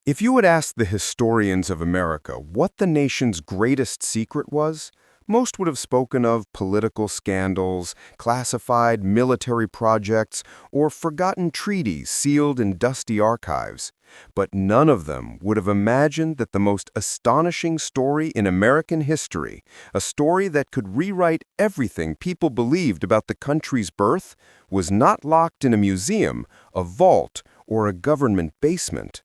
If you had asked the historians of America what the nation's greatest secret was, most would have spoken of political scandals, classified military projects, or forgotten treaties sealed in dusty archives. But none of them would have imagined that the most astonishing story in American history, a story that could rewrite everything people believed about the country's birth, was not locked in a museum, a vault, or a government basement.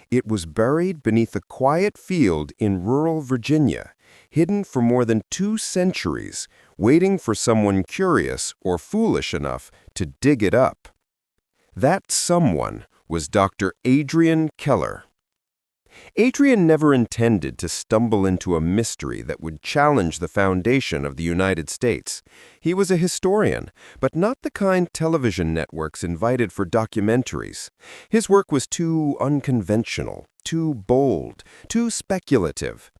It was buried beneath a quiet field in rural Virginia, hidden for more than 2 centuries, waiting for someone curious or foolish enough to dig it up. That someone was Dr. Adrian Keller. Adrian never intended to stumble into a mystery that would challenge the foundation of the United States. He was a historian, but not the kind television networks invited for documentaries. His work was too unconventional, too bold, too speculative.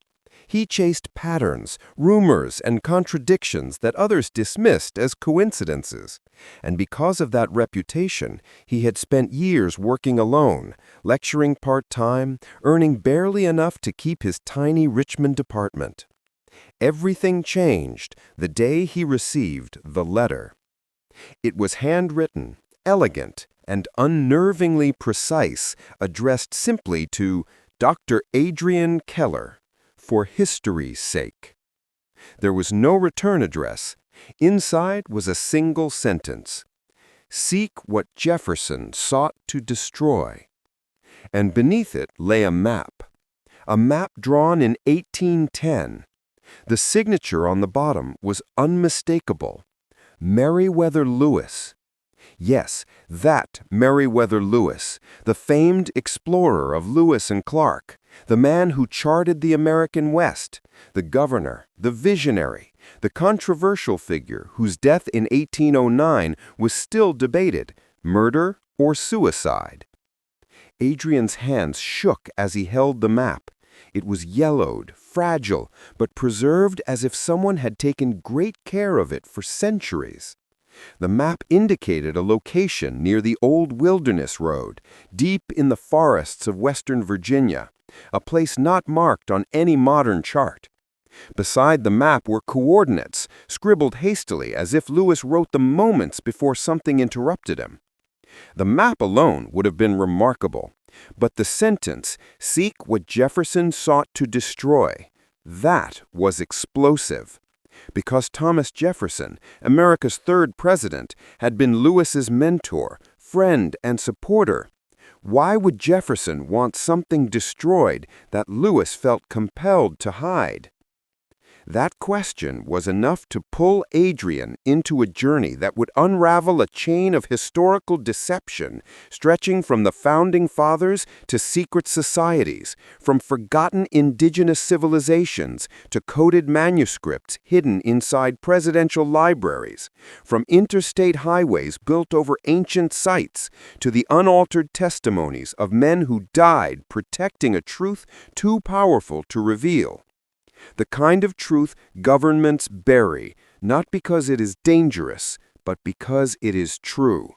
He chased patterns, rumors, and contradictions that others dismissed as coincidences. And because of that reputation, he had spent years working alone, lecturing part-time, earning barely enough to keep his tiny Richmond apartment. Everything changed the day he received the letter. It was handwritten, elegant, and unnervingly precise, addressed simply to Dr. Adrian Keller, for history's sake. There was no return address. Inside was a single sentence: "Seek what Jefferson sought to destroy." And beneath it lay a map drawn in 1810. The signature on the bottom was unmistakable: Meriwether Lewis. Yes, that Meriwether Lewis, the famed explorer of Lewis and Clark, the man who charted the American West, the governor, the visionary, the controversial figure whose death in 1809 was still debated, murder or suicide. Adrian's hands shook as he held the map. It was yellowed, fragile, but preserved as if someone had taken great care of it for centuries. The map indicated a location near the old Wilderness Road, deep in the forests of western Virginia, a place not marked on any modern chart. Beside the map were coordinates, scribbled hastily as if Lewis wrote them moments before something interrupted him. The map alone would have been remarkable, but the sentence, "Seek what Jefferson sought to destroy," that was explosive. Because Thomas Jefferson, America's third president, had been Lewis's mentor, friend, and supporter, why would Jefferson want something destroyed that Lewis felt compelled to hide? That question was enough to pull Adrian into a journey that would unravel a chain of historical deception stretching from the Founding Fathers to secret societies, from forgotten indigenous civilizations to coded manuscripts hidden inside presidential libraries, from interstate highways built over ancient sites to the unaltered testimonies of men who died protecting a truth too powerful to reveal. The kind of truth governments bury, not because it is dangerous, but because it is true.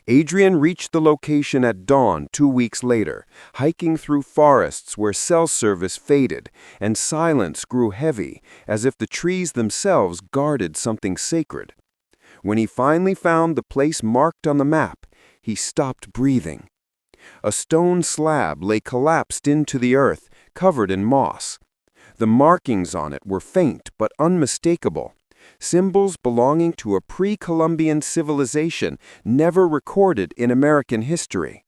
Adrian reached the location at dawn 2 weeks later, hiking through forests where cell service faded and silence grew heavy, as if the trees themselves guarded something sacred. When he finally found the place marked on the map, he stopped breathing. A stone slab lay collapsed into the earth, covered in moss. The markings on it were faint but unmistakable, symbols belonging to a pre-Columbian civilization never recorded in American history.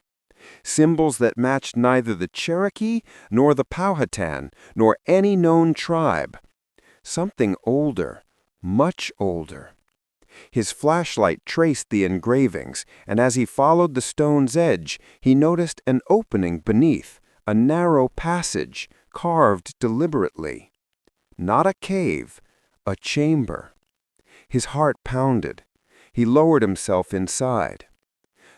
Symbols that matched neither the Cherokee nor the Powhatan nor any known tribe. Something older, much older. His flashlight traced the engravings, and as he followed the stone's edge, he noticed an opening beneath, a narrow passage, carved deliberately. Not a cave, a chamber. His heart pounded. He lowered himself inside.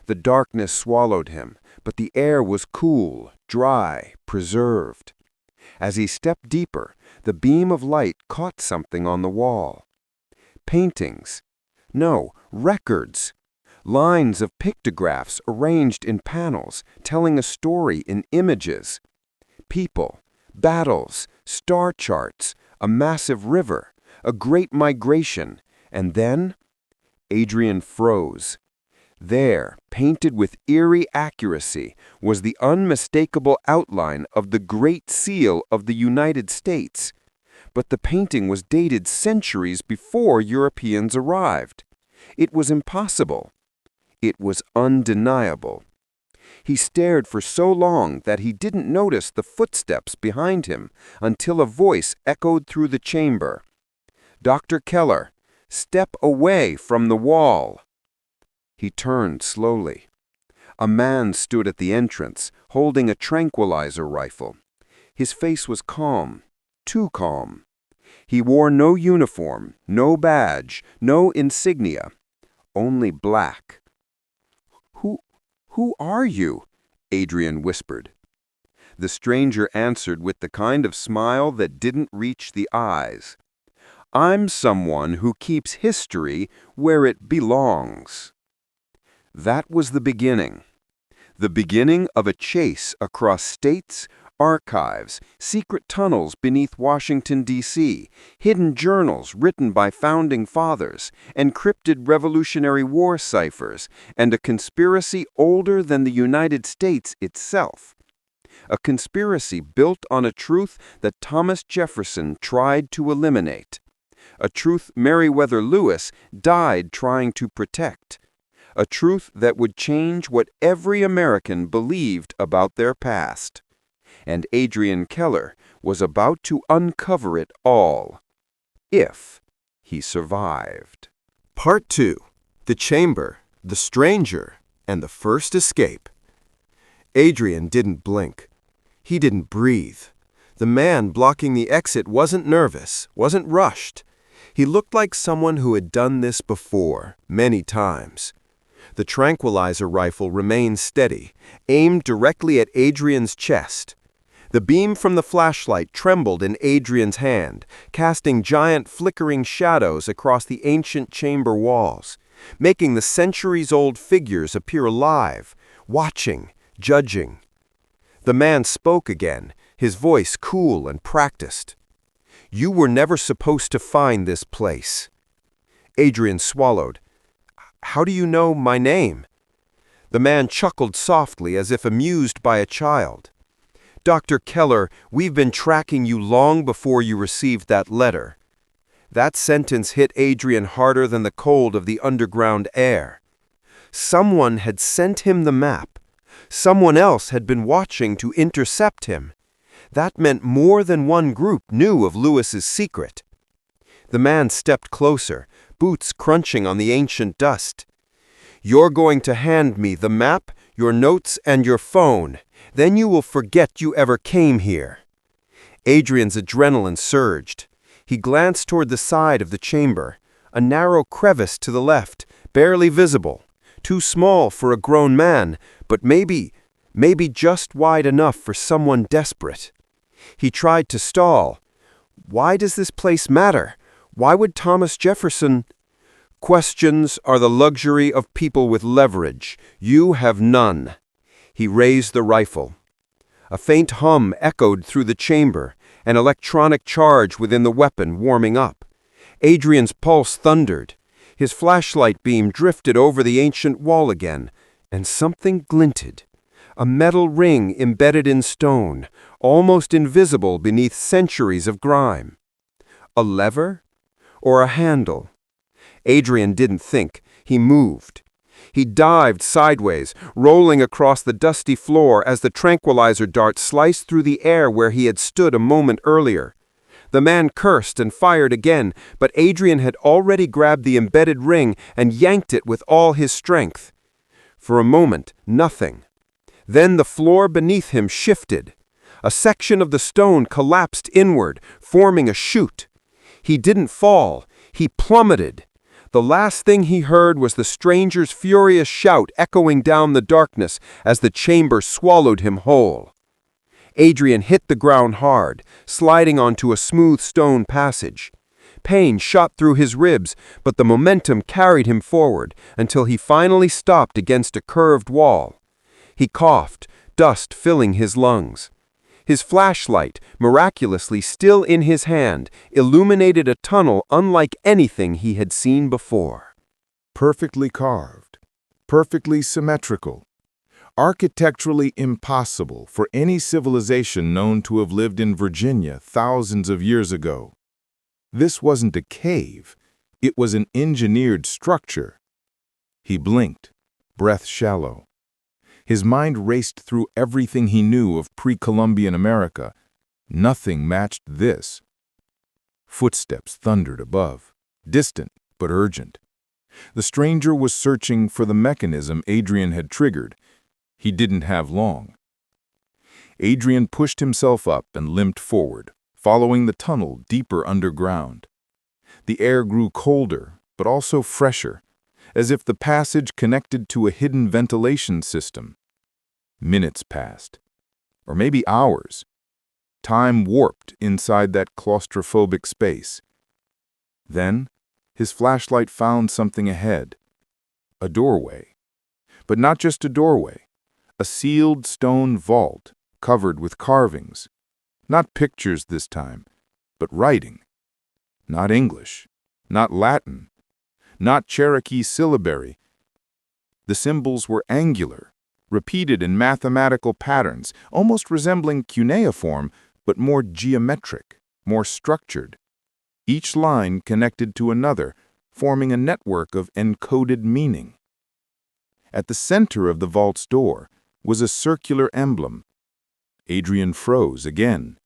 The darkness swallowed him, but the air was cool, dry, preserved. As he stepped deeper, the beam of light caught something on the wall. Paintings. No, records. lines of pictographs arranged in panels, telling a story in images. People, battles, star charts, a massive river, a great migration, and then Adrian froze. There, painted with eerie accuracy, was the unmistakable outline of the Great Seal of the United States. But the painting was dated centuries before Europeans arrived. It was impossible. It was undeniable. He stared for so long that he didn't notice the footsteps behind him until a voice echoed through the chamber. "Dr. Keller, step away from the wall." He turned slowly. A man stood at the entrance, holding a tranquilizer rifle. His face was calm, too calm. He wore no uniform, no badge, no insignia, only black. Who are you?" Adrian whispered. The stranger answered with the kind of smile that didn't reach the eyes. "I'm someone who keeps history where it belongs." That was the beginning of a chase across states, archives, secret tunnels beneath Washington, D.C., hidden journals written by founding fathers, encrypted Revolutionary War ciphers, and a conspiracy older than the United States itself. A conspiracy built on a truth that Thomas Jefferson tried to eliminate. A truth Meriwether Lewis died trying to protect. A truth that would change what every American believed about their past. And Adrian Keller was about to uncover it all, if he survived. Part 2. The Chamber, the Stranger, and the First Escape. Adrian didn't blink. He didn't breathe. The man blocking the exit wasn't nervous, wasn't rushed. He looked like someone who had done this before, many times. The tranquilizer rifle remained steady, aimed directly at Adrian's chest. The beam from the flashlight trembled in Adrian's hand, casting giant flickering shadows across the ancient chamber walls, making the centuries-old figures appear alive, watching, judging. The man spoke again, his voice cool and practiced. "You were never supposed to find this place." Adrian swallowed. "How do you know my name?" The man chuckled softly as if amused by a child. "Dr. Keller, we've been tracking you long before you received that letter." That sentence hit Adrian harder than the cold of the underground air. Someone had sent him the map. Someone else had been watching to intercept him. That meant more than one group knew of Lewis's secret. The man stepped closer, boots crunching on the ancient dust. "You're going to hand me the map, your notes, and your phone. Then you will forget you ever came here." Adrian's adrenaline surged. He glanced toward the side of the chamber, a narrow crevice to the left, barely visible, too small for a grown man, but maybe just wide enough for someone desperate. He tried to stall. "Why does this place matter? Why would Thomas Jefferson—" "Questions are the luxury of people with leverage. You have none." He raised the rifle. A faint hum echoed through the chamber, an electronic charge within the weapon warming up. Adrian's pulse thundered. His flashlight beam drifted over the ancient wall again, and something glinted. A metal ring embedded in stone, almost invisible beneath centuries of grime. A lever? Or a handle? Adrian didn't think. He moved. He dived sideways, rolling across the dusty floor as the tranquilizer dart sliced through the air where he had stood a moment earlier. The man cursed and fired again, but Adrian had already grabbed the embedded ring and yanked it with all his strength. For a moment, nothing. Then the floor beneath him shifted. A section of the stone collapsed inward, forming a chute. He didn't fall. He plummeted. The last thing he heard was the stranger's furious shout echoing down the darkness as the chamber swallowed him whole. Adrian hit the ground hard, sliding onto a smooth stone passage. Pain shot through his ribs, but the momentum carried him forward until he finally stopped against a curved wall. He coughed, dust filling his lungs. His flashlight, miraculously still in his hand, illuminated a tunnel unlike anything he had seen before. Perfectly carved, perfectly symmetrical, architecturally impossible for any civilization known to have lived in Virginia thousands of years ago. This wasn't a cave, it was an engineered structure. He blinked, breath shallow. His mind raced through everything he knew of pre-Columbian America. Nothing matched this. Footsteps thundered above, distant but urgent. The stranger was searching for the mechanism Adrian had triggered. He didn't have long. Adrian pushed himself up and limped forward, following the tunnel deeper underground. The air grew colder, but also fresher, as if the passage connected to a hidden ventilation system. Minutes passed, or maybe hours. Time warped inside that claustrophobic space. Then, his flashlight found something ahead. A doorway. But not just a doorway. A sealed stone vault covered with carvings. Not pictures this time, but writing. Not English, not Latin, not Cherokee syllabary. The symbols were angular, repeated in mathematical patterns, almost resembling cuneiform, but more geometric, more structured. Each line connected to another, forming a network of encoded meaning. At the center of the vault's door was a circular emblem. Adrian froze again.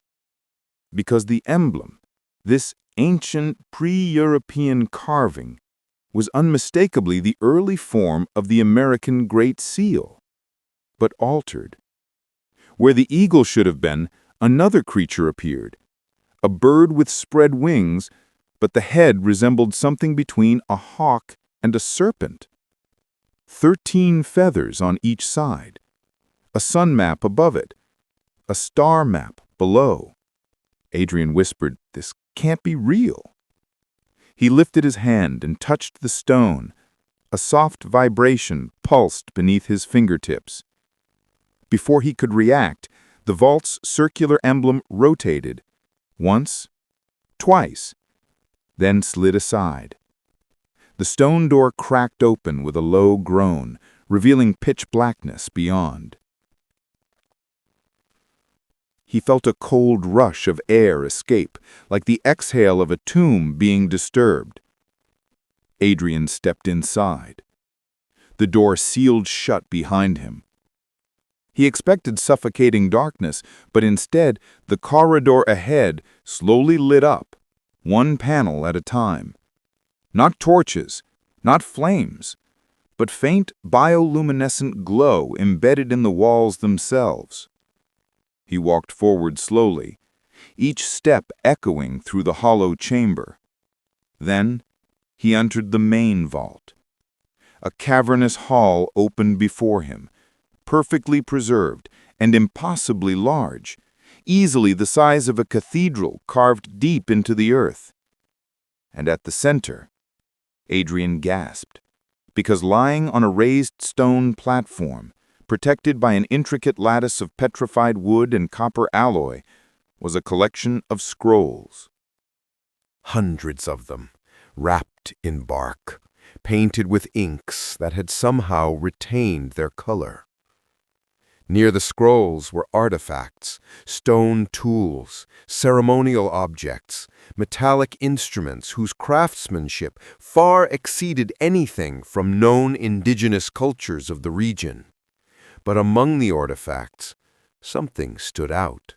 Because the emblem, this ancient pre-European carving, was unmistakably the early form of the American Great Seal, but altered. Where the eagle should have been, another creature appeared, a bird with spread wings, but the head resembled something between a hawk and a serpent. 13 feathers on each side, a sun map above it, a star map below. Adrian whispered, "This can't be real." He lifted his hand and touched the stone. A soft vibration pulsed beneath his fingertips. Before he could react, the vault's circular emblem rotated. Once, twice, then slid aside. The stone door cracked open with a low groan, revealing pitch blackness beyond. He felt a cold rush of air escape, like the exhale of a tomb being disturbed. Adrian stepped inside. The door sealed shut behind him. He expected suffocating darkness, but instead, the corridor ahead slowly lit up, one panel at a time. Not torches, not flames, but faint bioluminescent glow embedded in the walls themselves. He walked forward slowly, each step echoing through the hollow chamber. Then, he entered the main vault. A cavernous hall opened before him, perfectly preserved and impossibly large, easily the size of a cathedral carved deep into the earth. And at the center, Adrian gasped, because lying on a raised stone platform, protected by an intricate lattice of petrified wood and copper alloy, was a collection of scrolls. Hundreds of them, wrapped in bark, painted with inks that had somehow retained their color. Near the scrolls were artifacts, stone tools, ceremonial objects, metallic instruments whose craftsmanship far exceeded anything from known indigenous cultures of the region. But among the artifacts, something stood out.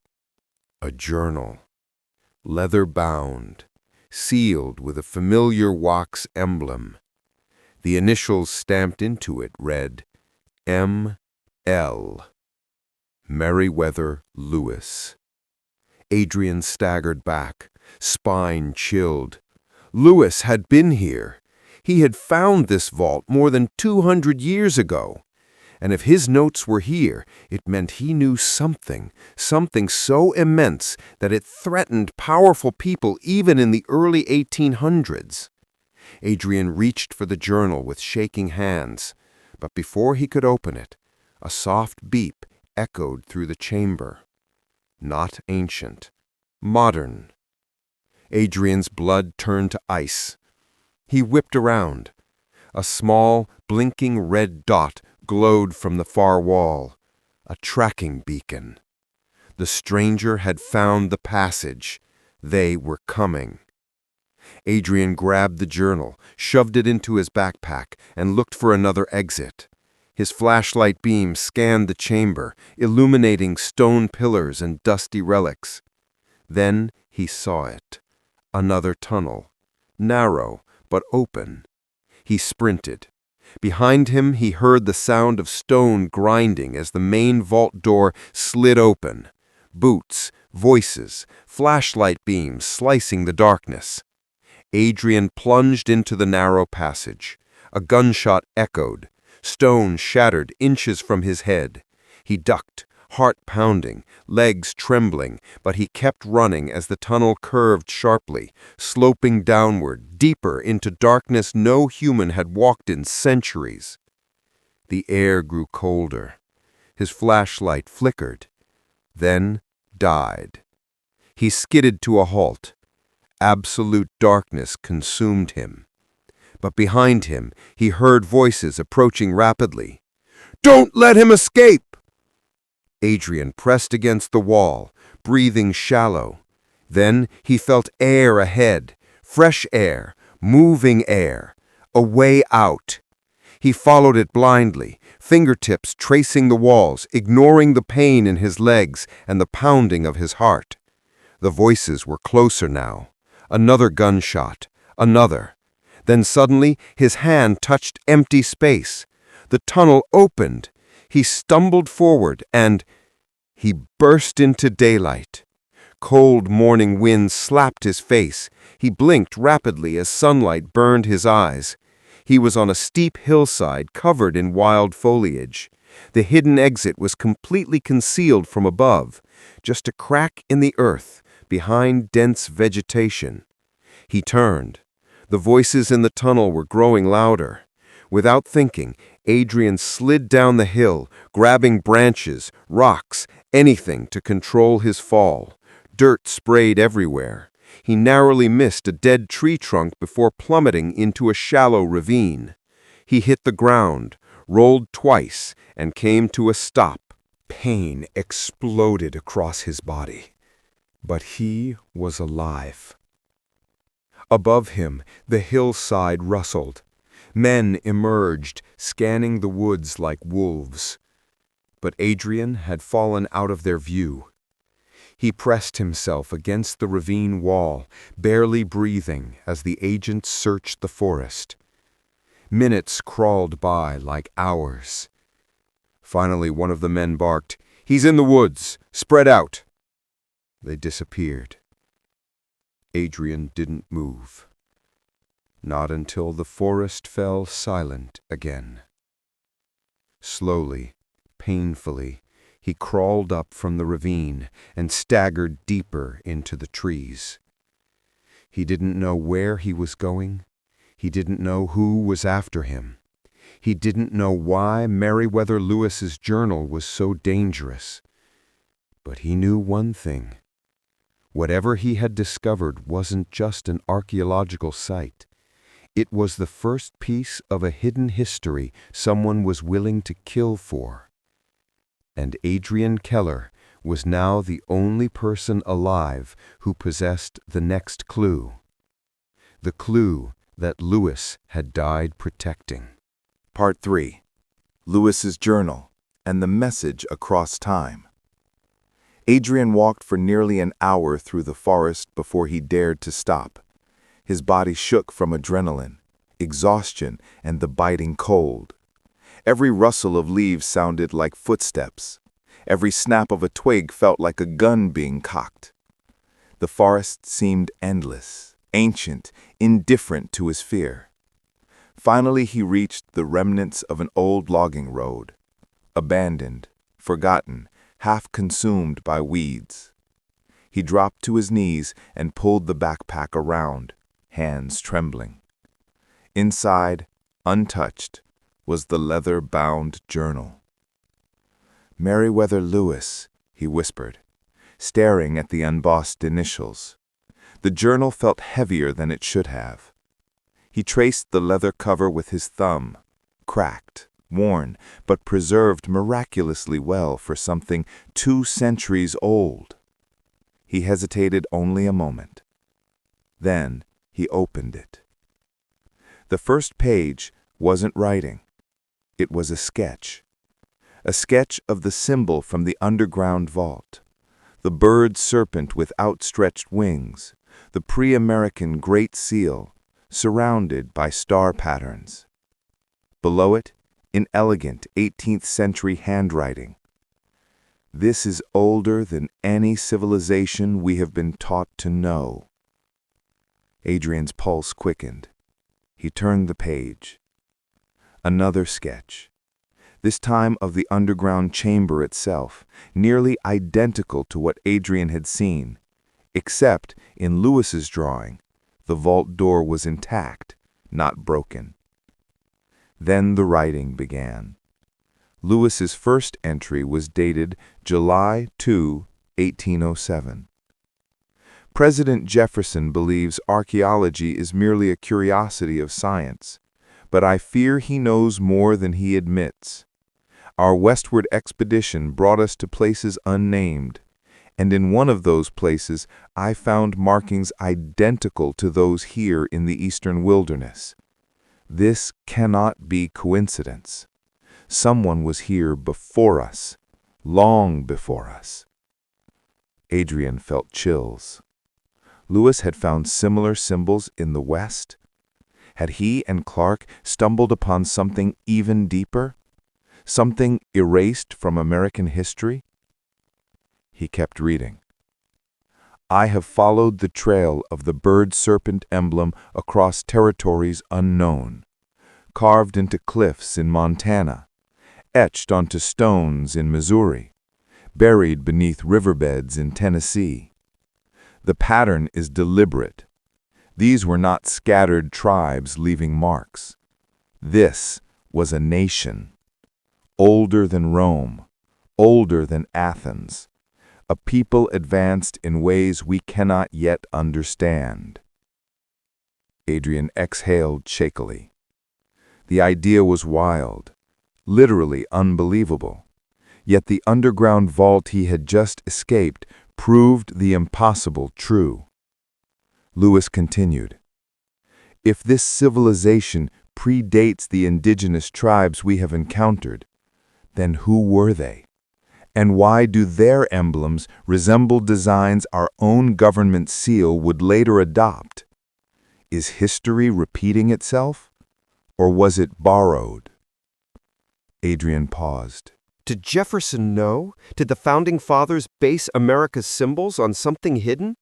A journal, leather-bound, sealed with a familiar wax emblem. The initials stamped into it read, M.L. Meriwether Lewis. Adrian staggered back, spine chilled. Lewis had been here. He had found this vault more than 200 years ago. And if his notes were here, it meant he knew something so immense that it threatened powerful people even in the early 1800s. Adrian reached for the journal with shaking hands, but before he could open it, a soft beep echoed through the chamber. Not ancient, modern. Adrian's blood turned to ice. He whipped around. A small, blinking red dot glowed from the far wall. A tracking beacon. The stranger had found the passage. They were coming. Adrian grabbed the journal, shoved it into his backpack, and looked for another exit. His flashlight beam scanned the chamber, illuminating stone pillars and dusty relics. Then he saw it. Another tunnel. Narrow, but open. He sprinted. Behind him, he heard the sound of stone grinding as the main vault door slid open. Boots, voices, flashlight beams slicing the darkness. Adrian plunged into the narrow passage. A gunshot echoed. Stone shattered inches from his head. He ducked, heart pounding, legs trembling, but he kept running as the tunnel curved sharply, sloping downward, deeper into darkness no human had walked in centuries. The air grew colder. His flashlight flickered, then died. He skidded to a halt. Absolute darkness consumed him. But behind him, he heard voices approaching rapidly. "Don't let him escape!" Adrian pressed against the wall, breathing shallow. Then he felt air ahead, fresh air, moving air, a way out. He followed it blindly, fingertips tracing the walls, ignoring the pain in his legs and the pounding of his heart. The voices were closer now. Another gunshot, another. Then suddenly his hand touched empty space. The tunnel opened. He stumbled forward and he burst into daylight. Cold morning wind slapped his face. He blinked rapidly as sunlight burned his eyes. He was on a steep hillside covered in wild foliage. The hidden exit was completely concealed from above, just a crack in the earth behind dense vegetation. He turned. The voices in the tunnel were growing louder. Without thinking, Adrian slid down the hill, grabbing branches, rocks, anything to control his fall. Dirt sprayed everywhere. He narrowly missed a dead tree trunk before plummeting into a shallow ravine. He hit the ground, rolled twice, and came to a stop. Pain exploded across his body. But he was alive. Above him, the hillside rustled. Men emerged, scanning the woods like wolves. But Adrian had fallen out of their view. He pressed himself against the ravine wall, barely breathing as the agents searched the forest. Minutes crawled by like hours. Finally, one of the men barked, "He's in the woods! Spread out!" They disappeared. Adrian didn't move. Not until the forest fell silent again. Slowly, painfully, he crawled up from the ravine and staggered deeper into the trees. He didn't know where he was going. He didn't know who was after him. He didn't know why Meriwether Lewis's journal was so dangerous. But he knew one thing. Whatever he had discovered wasn't just an archaeological site. It was the first piece of a hidden history someone was willing to kill for. And Adrian Keller was now the only person alive who possessed the next clue. The clue that Lewis had died protecting. Part 3. Lewis's Journal and the Message Across Time. Adrian walked for nearly an hour through the forest before he dared to stop. His body shook from adrenaline, exhaustion, and the biting cold. Every rustle of leaves sounded like footsteps. Every snap of a twig felt like a gun being cocked. The forest seemed endless, ancient, indifferent to his fear. Finally, he reached the remnants of an old logging road. abandoned, forgotten, half consumed by weeds. He dropped to his knees and pulled the backpack around, hands trembling. Inside, untouched, was the leather-bound journal. "Meriwether Lewis," he whispered, staring at the embossed initials. The journal felt heavier than it should have. He traced the leather cover with his thumb, cracked, worn, but preserved miraculously well for something 2 centuries old. He hesitated only a moment. Then he opened it. The first page wasn't writing. It was a sketch of the symbol from the underground vault, the bird serpent with outstretched wings, the pre-American Great Seal, surrounded by star patterns. Below it, in elegant 18th century handwriting, "This is older than any civilization we have been taught to know." Adrian's pulse quickened. He turned the page. Another sketch, this time of the underground chamber itself, nearly identical to what Adrian had seen, except in Lewis's drawing, the vault door was intact, not broken. Then the writing began. Lewis's first entry was dated July 2, 1807. President Jefferson believes archaeology is merely a curiosity of science, but I fear he knows more than he admits. Our westward expedition brought us to places unnamed, and in one of those places I found markings identical to those here in the eastern wilderness. This cannot be coincidence. Someone was here before us, long before us. Adrian felt chills. Lewis had found similar symbols in the West. Had he and Clark stumbled upon something even deeper? Something erased from American history? He kept reading. "I have followed the trail of the bird-serpent emblem across territories unknown, carved into cliffs in Montana, etched onto stones in Missouri, buried beneath riverbeds in Tennessee. The pattern is deliberate. These were not scattered tribes leaving marks. This was a nation, older than Rome, older than Athens, a people advanced in ways we cannot yet understand." Adrian exhaled shakily. The idea was wild, literally unbelievable. Yet the underground vault he had just escaped proved the impossible true. Lewis continued, "If this civilization predates the indigenous tribes we have encountered, then who were they? And why do their emblems resemble designs our own government seal would later adopt? Is history repeating itself, or was it borrowed?" Adrian paused. Did Jefferson know? Did the Founding Fathers base America's symbols on something hidden?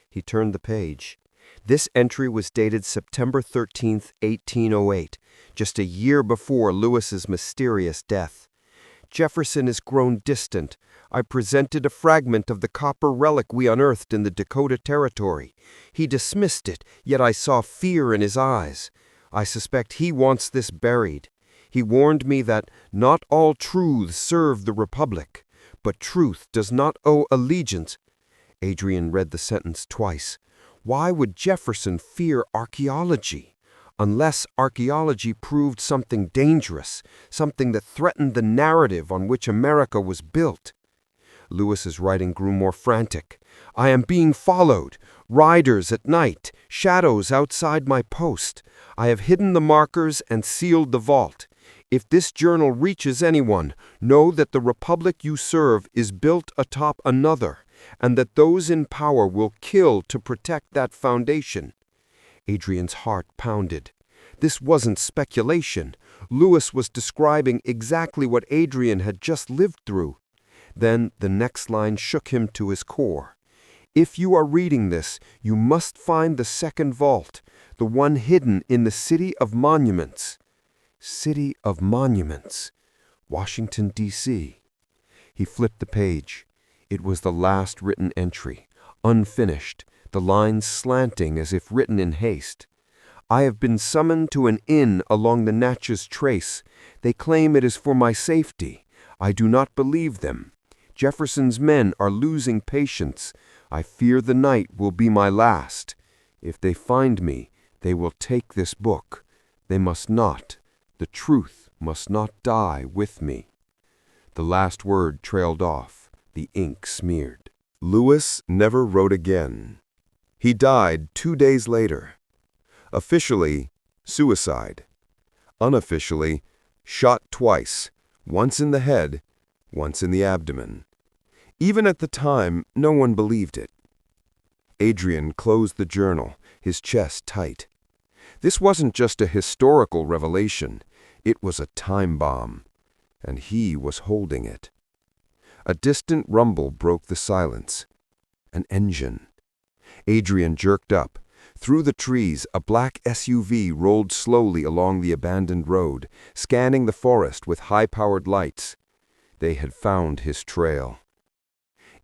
He turned the page. This entry was dated September 13th, 1808, just a year before Lewis's mysterious death. "Jefferson is grown distant. I presented a fragment of the copper relic we unearthed in the Dakota Territory. He dismissed it, yet I saw fear in his eyes. I suspect he wants this buried. He warned me that not all truths serve the Republic, but truth does not owe allegiance." Adrian read the sentence twice. Why would Jefferson fear archaeology? Unless archaeology proved something dangerous, something that threatened the narrative on which America was built. Lewis's writing grew more frantic. "I am being followed. Riders at night, shadows outside my post. I have hidden the markers and sealed the vault. If this journal reaches anyone, know that the republic you serve is built atop another, and that those in power will kill to protect that foundation." Adrian's heart pounded. This wasn't speculation. Lewis was describing exactly what Adrian had just lived through. Then the next line shook him to his core. "If you are reading this, you must find the second vault, the one hidden in the City of Monuments." City of Monuments. Washington, D.C. He flipped the page. It was the last written entry, unfinished, the lines slanting as if written in haste. I have been summoned to an inn along the Natchez Trace. They claim it is for my safety. I do not believe them. Jefferson's men are losing patience. I fear the night will be my last. If they find me, they will take this book. They must not. The truth must not die with me. The last word trailed off, the ink smeared. Lewis never wrote again. He died 2 days later. Officially, suicide. Unofficially, shot twice, once in the head, once in the abdomen. Even at the time, no one believed it. Adrian closed the journal, his chest tight. This wasn't just a historical revelation, it was a time bomb, and he was holding it. A distant rumble broke the silence. An engine. Adrian jerked up. Through the trees, a black SUV rolled slowly along the abandoned road, scanning the forest with high-powered lights. They had found his trail.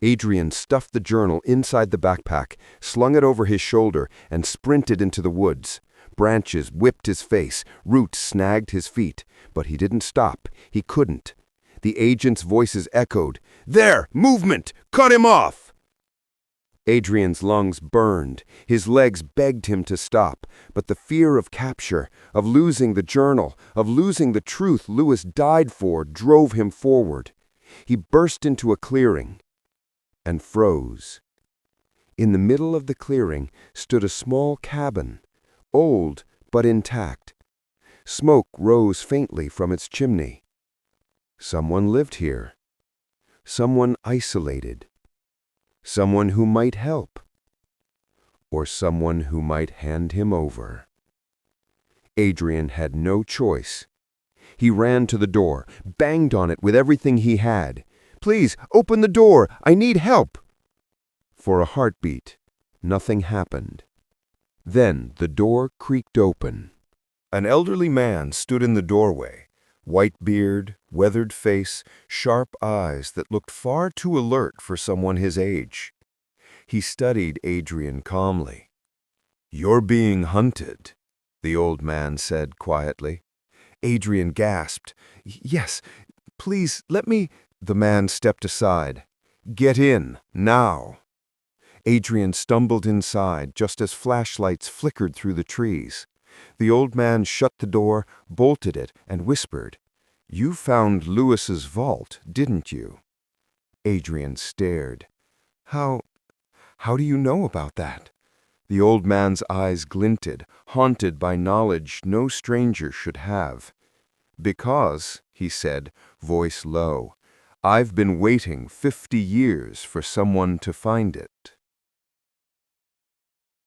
Adrian stuffed the journal inside the backpack, slung it over his shoulder, and sprinted into the woods. Branches whipped his face, roots snagged his feet, but he didn't stop. He couldn't. The agents' voices echoed, "There! Movement! Cut him off!" Adrian's lungs burned. His legs begged him to stop, but the fear of capture, of losing the journal, of losing the truth Lewis died for, drove him forward. He burst into a clearing and froze. In the middle of the clearing stood a small cabin, old but intact. Smoke rose faintly from its chimney. Someone lived here. Someone isolated. Someone who might help. Or someone who might hand him over. Adrian had no choice. He ran to the door, banged on it with everything he had. "Please, open the door! I need help!" For a heartbeat, nothing happened. Then the door creaked open. An elderly man stood in the doorway, white beard, weathered face, sharp eyes that looked far too alert for someone his age. He studied Adrian calmly. "You're being hunted," the old man said quietly. Adrian gasped. "Yes, please, let me—" The man stepped aside. "Get in, now." Adrian stumbled inside just as flashlights flickered through the trees. The old man shut the door, bolted it, and whispered, "You found Lewis's vault, didn't you?" Adrian stared. How do you know about that?" The old man's eyes glinted, haunted by knowledge no stranger should have. "Because," he said, voice low, "I've been waiting 50 years for someone to find it."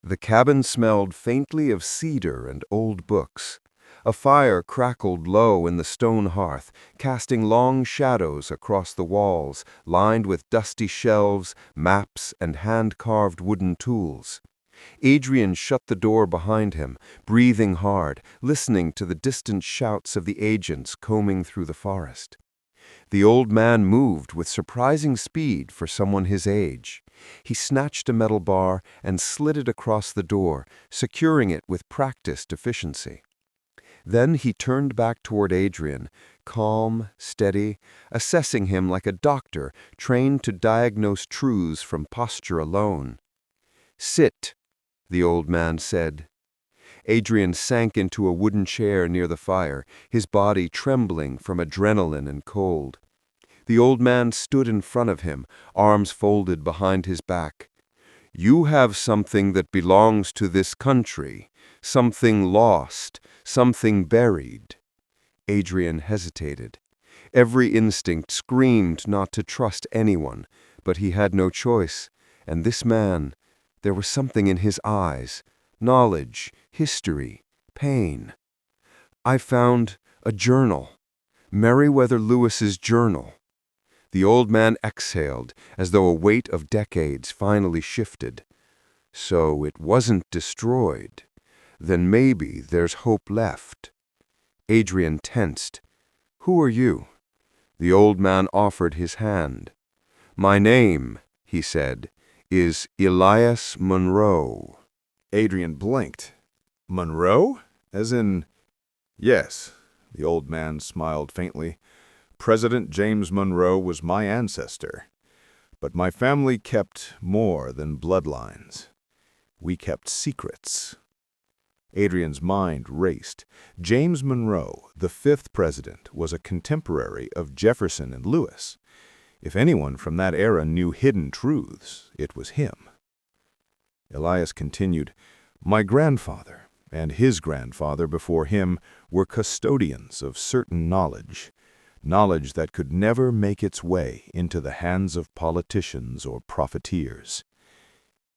The cabin smelled faintly of cedar and old books. A fire crackled low in the stone hearth, casting long shadows across the walls, lined with dusty shelves, maps, and hand-carved wooden tools. Adrian shut the door behind him, breathing hard, listening to the distant shouts of the agents combing through the forest. The old man moved with surprising speed for someone his age. He snatched a metal bar and slid it across the door, securing it with practiced efficiency. Then he turned back toward Adrian, calm, steady, assessing him like a doctor trained to diagnose truths from posture alone. "Sit," the old man said. Adrian sank into a wooden chair near the fire, his body trembling from adrenaline and cold. The old man stood in front of him, arms folded behind his back. "You have something that belongs to this country, something lost, something buried." Adrian hesitated. Every instinct screamed not to trust anyone, but he had no choice. And this man, there was something in his eyes, knowledge, history, pain. "I found a journal, Meriwether Lewis's journal." The old man exhaled, as though a weight of decades finally shifted. "So it wasn't destroyed. Then maybe there's hope left." Adrian tensed. "Who are you?" The old man offered his hand. "My name," he said, "is Elias Monroe." Adrian blinked. Monroe? As in... Yes, the old man smiled faintly. President James Monroe was my ancestor. But my family kept more than bloodlines. We kept secrets. Adrian's mind raced. James Monroe, the fifth president, was a contemporary of Jefferson and Lewis. If anyone from that era knew hidden truths, it was him. Elias continued, "My grandfather and his grandfather before him were custodians of certain knowledge that could never make its way into the hands of politicians or profiteers."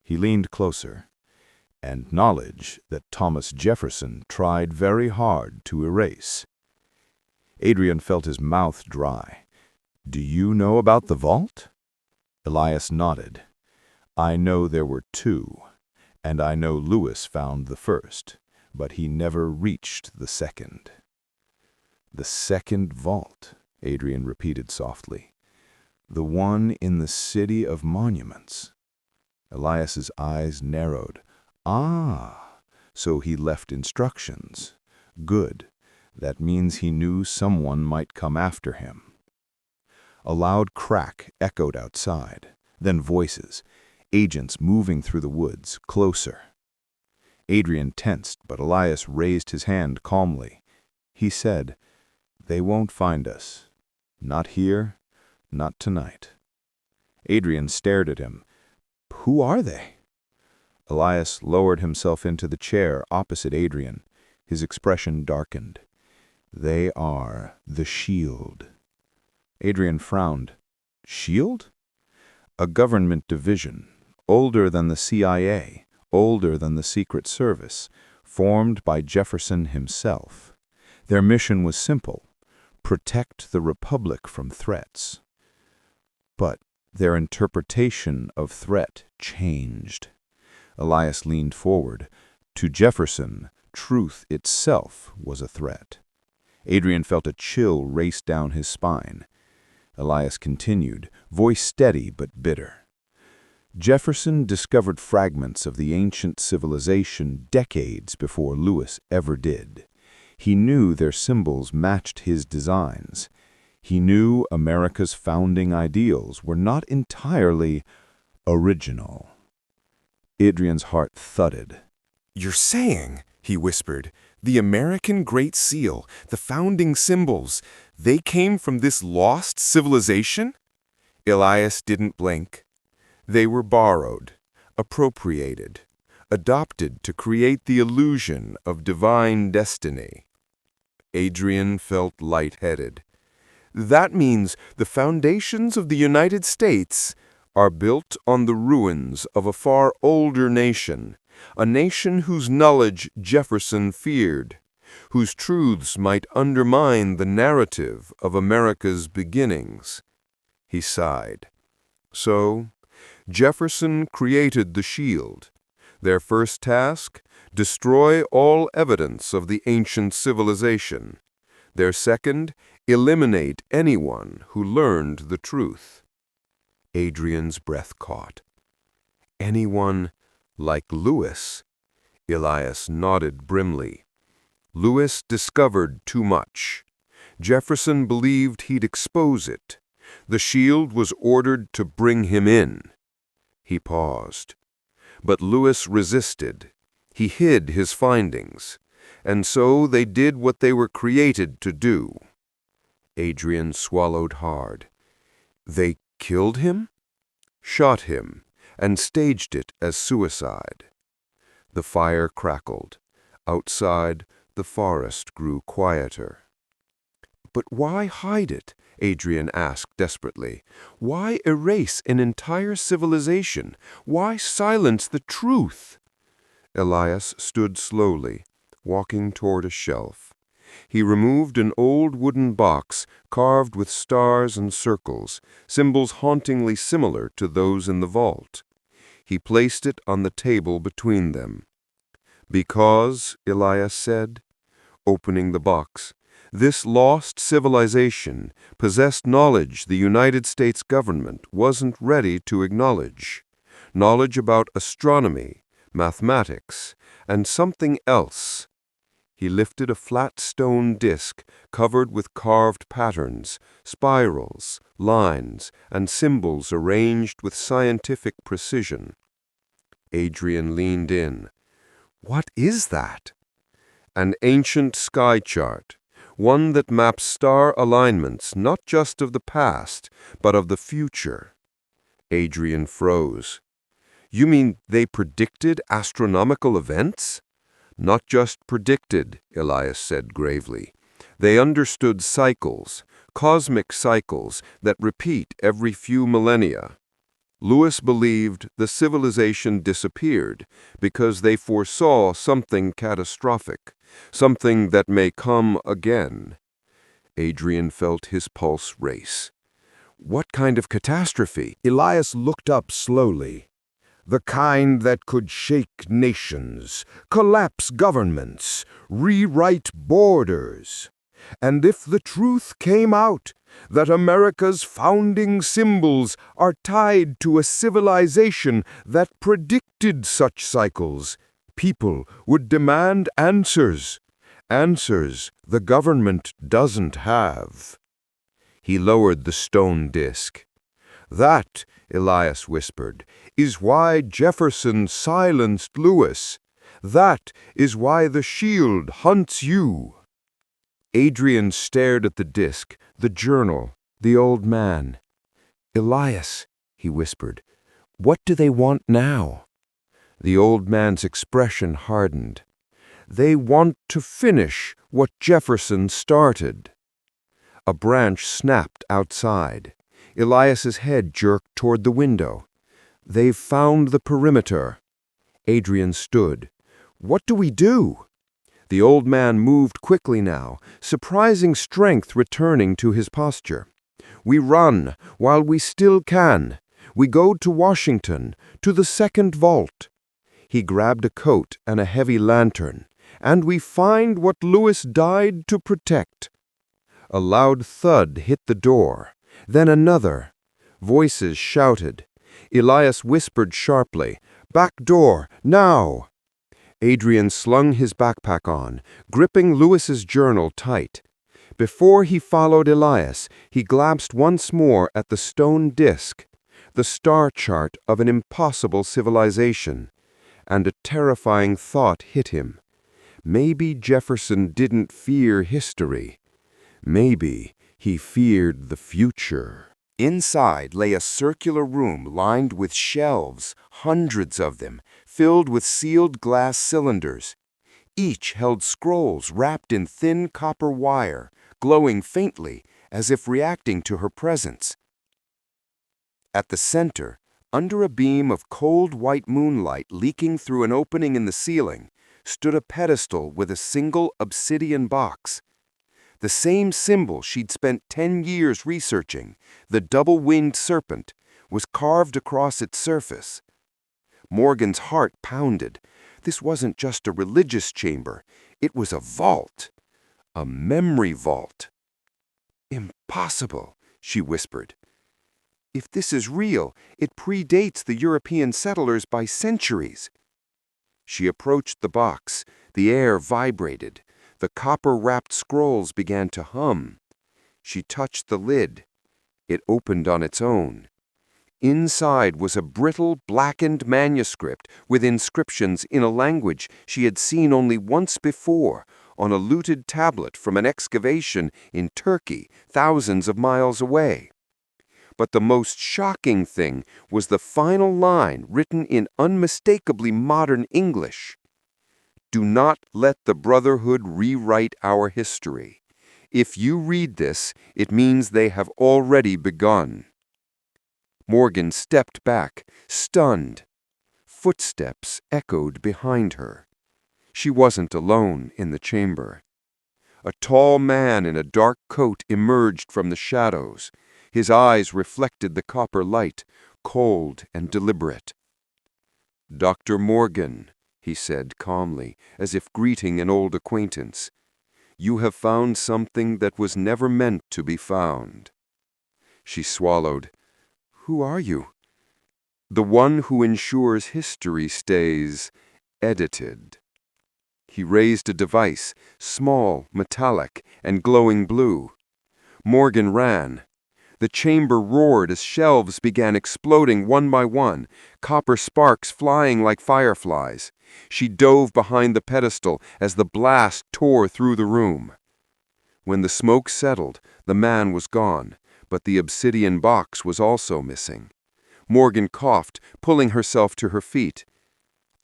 He leaned closer. "And knowledge that Thomas Jefferson tried very hard to erase." Adrian felt his mouth dry. "Do you know about the vault?" Elias nodded. "I know there were two, and I know Lewis found the first, but he never reached the second." "The second vault," Adrian repeated softly. "The one in the City of Monuments." Elias's eyes narrowed. "Ah, so he left instructions. Good. That means he knew someone might come after him." A loud crack echoed outside, then voices, agents moving through the woods, closer. Adrian tensed, but Elias raised his hand calmly. He said, "They won't find us. Not here, not tonight." Adrian stared at him. "Who are they?" Elias lowered himself into the chair opposite Adrian. His expression darkened. "They are the Shield." Adrian frowned. "Shield?" "A government division, older than the CIA, older than the Secret Service, formed by Jefferson himself. Their mission was simple: protect the Republic from threats. But their interpretation of threat changed." Elias leaned forward. To Jefferson, truth itself was a threat. Adrian felt a chill race down his spine. Elias continued, voice steady but bitter. "Jefferson discovered fragments of the ancient civilization decades before Lewis ever did. He knew their symbols matched his designs. He knew America's founding ideals were not entirely original." Adrian's heart thudded. "You're saying," he whispered, "the American Great Seal, the founding symbols, they came from this lost civilization?" Elias didn't blink. "They were borrowed, appropriated, adopted to create the illusion of divine destiny." Adrian felt lightheaded. "That means the foundations of the United States are built on the ruins of a far older nation, a nation whose knowledge Jefferson feared, whose truths might undermine the narrative of America's beginnings." He sighed. "So, Jefferson created the Shield. Their first task, destroy all evidence of the ancient civilization. Their second, eliminate anyone who learned the truth." Adrian's breath caught. "Anyone like Lewis?" Elias nodded grimly. "Lewis discovered too much. Jefferson believed he'd expose it. The Shield was ordered to bring him in." He paused. "But Lewis resisted. He hid his findings. And so they did what they were created to do." Adrian swallowed hard. "They killed him?" "Shot him, and staged it as suicide." The fire crackled. Outside, the forest grew quieter. "But why hide it?" Adrian asked desperately. "Why erase an entire civilization? Why silence the truth?" Elias stood slowly, walking toward a shelf. He removed an old wooden box carved with stars and circles, symbols hauntingly similar to those in the vault. He placed it on the table between them. "Because," Elias said, opening the box, This lost civilization possessed knowledge the United States government wasn't ready to acknowledge. Knowledge about astronomy, mathematics, and something else. He lifted a flat stone disk covered with carved patterns, spirals, lines, and symbols arranged with scientific precision. Adrian leaned in. "What is that?" "An ancient sky chart, one that maps star alignments not just of the past, but of the future." Adrian froze. "You mean they predicted astronomical events?" "Not just predicted," Elias said gravely. "They understood cycles, cosmic cycles that repeat every few millennia. Lewis believed the civilization disappeared because they foresaw something catastrophic, something that may come again." Adrian felt his pulse race. "What kind of catastrophe?" Elias looked up slowly. "The kind that could shake nations, collapse governments, rewrite borders. And if the truth came out that America's founding symbols are tied to a civilization that predicted such cycles, people would demand answers. Answers the government doesn't have." He lowered the stone disk. "That," Elias whispered, "is why Jefferson silenced Lewis. That is why the shield hunts you." Adrian stared at the disk, the journal, the old man. "Elias," he whispered, "what do they want now?" The old man's expression hardened. "They want to finish what Jefferson started." A branch snapped outside. Elias's head jerked toward the window. "They've found the perimeter." Adrian stood. "What do we do?" The old man moved quickly now, surprising strength returning to his posture. "We run while we still can. We go to Washington, to the second vault." He grabbed a coat and a heavy lantern. "And we find what Lewis died to protect." A loud thud hit the door. Then another. Voices shouted. Elias whispered sharply, "Back door, now!" Adrian slung his backpack on, gripping Lewis's journal tight. Before he followed Elias, he glanced once more at the stone disk, the star chart of an impossible civilization, and a terrifying thought hit him. Maybe Jefferson didn't fear history. Maybe he feared the future. Inside lay a circular room lined with shelves, hundreds of them, filled with sealed glass cylinders. Each held scrolls wrapped in thin copper wire, glowing faintly as if reacting to her presence. At the center, under a beam of cold white moonlight leaking through an opening in the ceiling, stood a pedestal with a single obsidian box. The same symbol she'd spent 10 years researching, the double-winged serpent, was carved across its surface. Morgan's heart pounded. This wasn't just a religious chamber. It was a vault. A memory vault. "Impossible," she whispered. "If this is real, it predates the European settlers by centuries." She approached the box. The air vibrated. The copper-wrapped scrolls began to hum. She touched the lid. It opened on its own. Inside was a brittle, blackened manuscript with inscriptions in a language she had seen only once before, on a looted tablet from an excavation in Turkey, thousands of miles away. But the most shocking thing was the final line written in unmistakably modern English. "Do not let the Brotherhood rewrite our history. If you read this, it means they have already begun." Morgan stepped back, stunned. Footsteps echoed behind her. She wasn't alone in the chamber. A tall man in a dark coat emerged from the shadows. His eyes reflected the copper light, cold and deliberate. "Dr. Morgan," he said calmly, as if greeting an old acquaintance. You have found something that was never meant to be found." She swallowed. "Who are you?" "The one who ensures history stays edited." He raised a device, small, metallic, and glowing blue. Morgan ran. The chamber roared as shelves began exploding one by one, copper sparks flying like fireflies. She dove behind the pedestal as the blast tore through the room. When the smoke settled, the man was gone, but the obsidian box was also missing. Morgan coughed, pulling herself to her feet.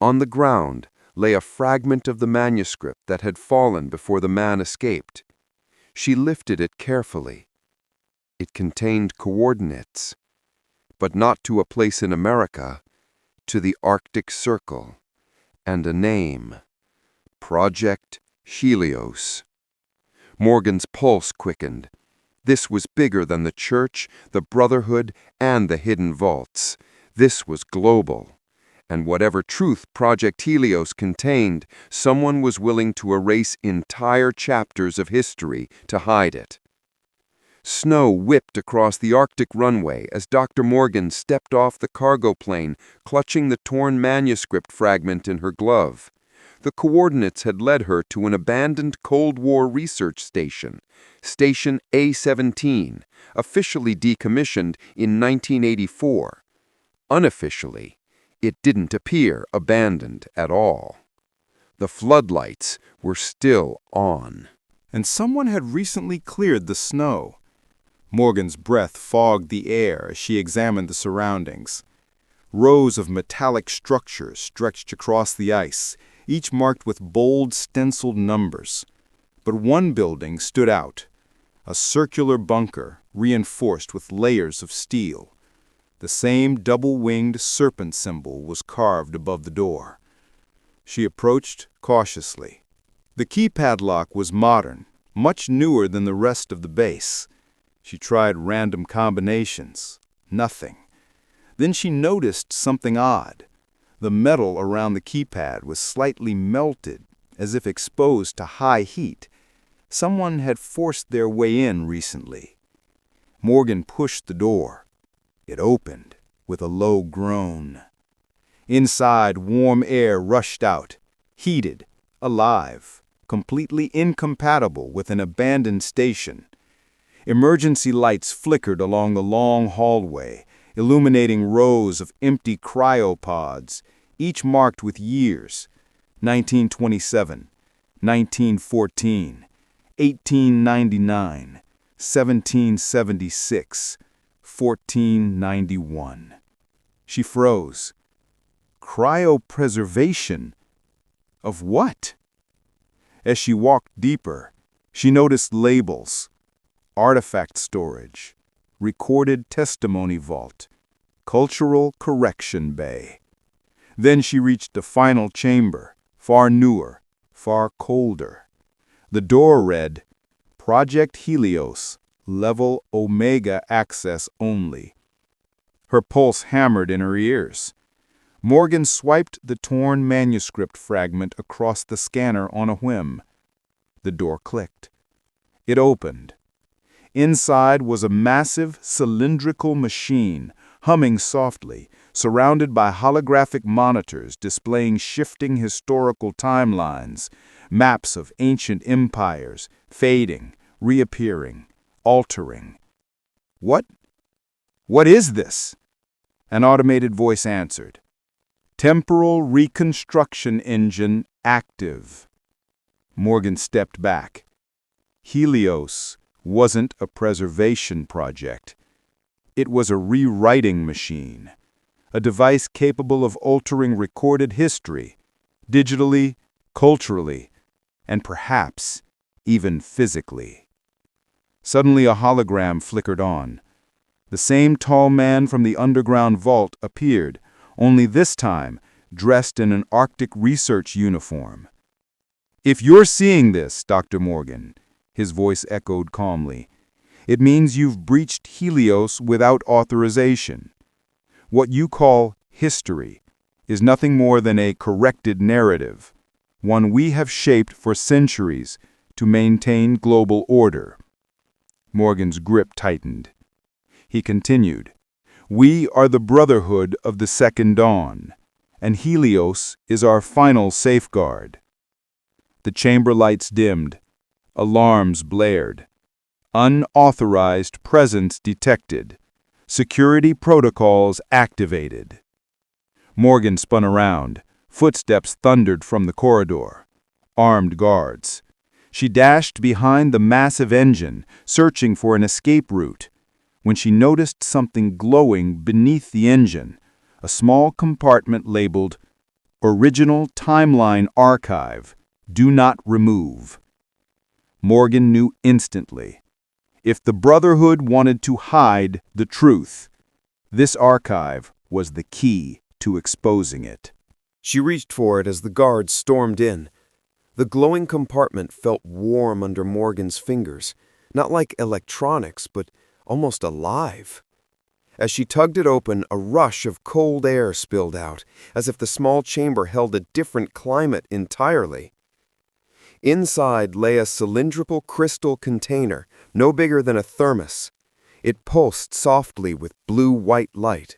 On the ground lay a fragment of the manuscript that had fallen before the man escaped. She lifted it carefully. It contained coordinates, but not to a place in America, to the Arctic Circle, and a name: Project Helios. Morgan's pulse quickened. This was bigger than the church, the brotherhood, and the hidden vaults. This was global. And whatever truth Project Helios contained, someone was willing to erase entire chapters of history to hide it. Snow whipped across the Arctic runway as Dr. Morgan stepped off the cargo plane, clutching the torn manuscript fragment in her glove. The coordinates had led her to an abandoned Cold War research station, Station A-17, officially decommissioned in 1984. Unofficially, it didn't appear abandoned at all. The floodlights were still on. And someone had recently cleared the snow. Morgan's breath fogged the air as she examined the surroundings. Rows of metallic structures stretched across the ice, each marked with bold stenciled numbers. But one building stood out, a circular bunker reinforced with layers of steel. The same double-winged serpent symbol was carved above the door. She approached cautiously. The key padlock was modern, much newer than the rest of the base. She tried random combinations. Nothing. Then she noticed something odd. The metal around the keypad was slightly melted, as if exposed to high heat. Someone had forced their way in recently. Morgan pushed the door. It opened with a low groan. Inside, warm air rushed out, heated, alive, completely incompatible with an abandoned station. Emergency lights flickered along the long hallway, illuminating rows of empty cryopods, each marked with years: 1927, 1914, 1899, 1776, 1491. She froze. Cryopreservation? Of what? As she walked deeper, she noticed labels: artifact storage, recorded testimony vault, cultural correction bay. Then she reached the final chamber, far newer, far colder. The door read, Project Helios, Level Omega access only. Her pulse hammered in her ears. Morgan swiped the torn manuscript fragment across the scanner on a whim. The door clicked. It opened. Inside was a massive, cylindrical machine, humming softly, surrounded by holographic monitors displaying shifting historical timelines, maps of ancient empires, fading, reappearing, altering. What is this? An automated voice answered. Temporal reconstruction engine active. Morgan stepped back. Helios wasn't a preservation project. It was a rewriting machine, a device capable of altering recorded history, digitally, culturally, and perhaps even physically. Suddenly a hologram flickered on. The same tall man from the underground vault appeared, only this time dressed in an Arctic research uniform. If you're seeing this, Dr. Morgan, his voice echoed calmly, it means you've breached Helios without authorization. What you call history is nothing more than a corrected narrative, one we have shaped for centuries to maintain global order. Morgan's grip tightened. He continued, "We are the brotherhood of the second dawn, and Helios is our final safeguard." The chamber lights dimmed. Alarms blared. Unauthorized presence detected. Security protocols activated. Morgan spun around. Footsteps thundered from the corridor. Armed guards. She dashed behind the massive engine, searching for an escape route, when she noticed something glowing beneath the engine, a small compartment labeled Original Timeline Archive, Do Not Remove. Morgan knew instantly. If the Brotherhood wanted to hide the truth, this archive was the key to exposing it. She reached for it as the guards stormed in. The glowing compartment felt warm under Morgan's fingers, not like electronics, but almost alive. As she tugged it open, a rush of cold air spilled out, as if the small chamber held a different climate entirely. Inside lay a cylindrical crystal container, no bigger than a thermos. It pulsed softly with blue-white light.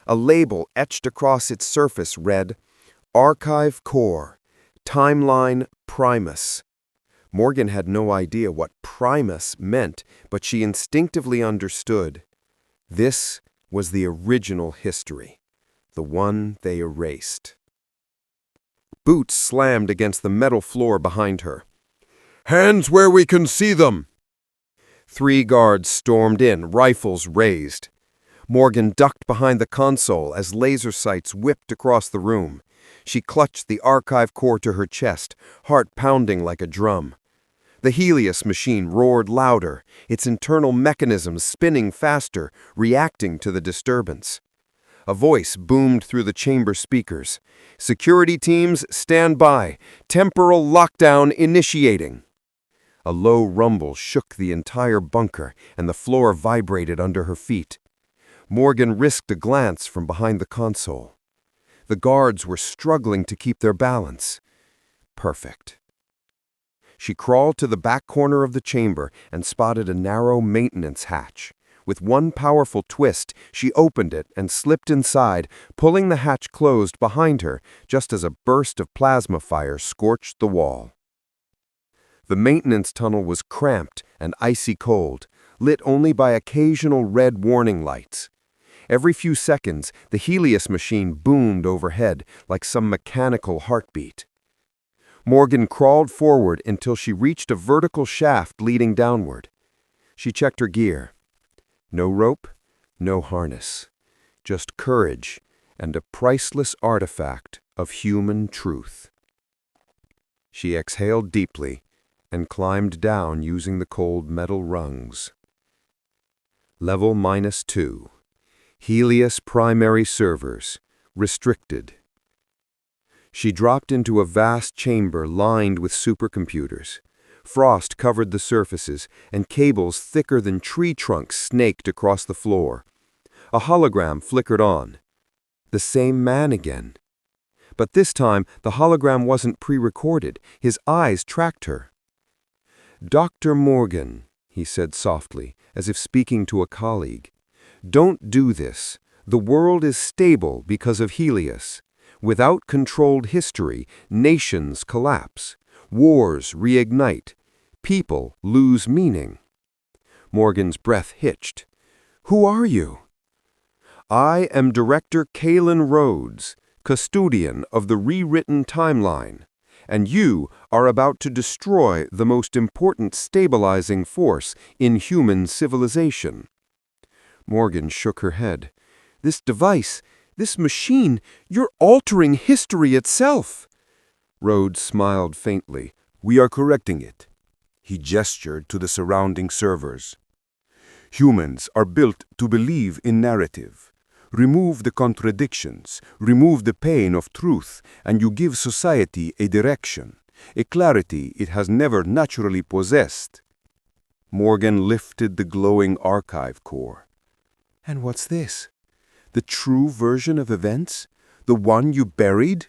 A label etched across its surface read, Archive Core, Timeline Primus. Morgan had no idea what Primus meant, but she instinctively understood. This was the original history, the one they erased. Boots slammed against the metal floor behind her. "Hands where we can see them!" 3 guards stormed in, rifles raised. Morgan ducked behind the console as laser sights whipped across the room. She clutched the archive core to her chest, heart pounding like a drum. The Helios machine roared louder, its internal mechanisms spinning faster, reacting to the disturbance. A voice boomed through the chamber speakers. "Security teams, stand by. Temporal lockdown initiating." A low rumble shook the entire bunker, and the floor vibrated under her feet. Morgan risked a glance from behind the console. The guards were struggling to keep their balance. Perfect. She crawled to the back corner of the chamber and spotted a narrow maintenance hatch. With one powerful twist, she opened it and slipped inside, pulling the hatch closed behind her just as a burst of plasma fire scorched the wall. The maintenance tunnel was cramped and icy cold, lit only by occasional red warning lights. Every few seconds, the Helios machine boomed overhead like some mechanical heartbeat. Morgan crawled forward until she reached a vertical shaft leading downward. She checked her gear. No rope, no harness. Just courage and a priceless artifact of human truth. She exhaled deeply and climbed down using the cold metal rungs. Level -2. Helios primary servers, restricted. She dropped into a vast chamber lined with supercomputers. Frost covered the surfaces, and cables thicker than tree trunks snaked across the floor. A hologram flickered on. The same man again. But this time, the hologram wasn't pre-recorded. His eyes tracked her. "Dr. Morgan," he said softly, as if speaking to a colleague. "Don't do this. The world is stable because of Helios. Without controlled history, nations collapse. Wars reignite. People lose meaning." Morgan's breath hitched. "Who are you?" "I am Director Kalen Rhodes, custodian of the rewritten timeline, and you are about to destroy the most important stabilizing force in human civilization." Morgan shook her head. "This device, this machine, you're altering history itself." Rhodes smiled faintly. "We are correcting it." He gestured to the surrounding servers. "Humans are built to believe in narrative. Remove the contradictions, remove the pain of truth, and you give society a direction, a clarity it has never naturally possessed." Morgan lifted the glowing archive core. "And what's this? The true version of events? The one you buried?"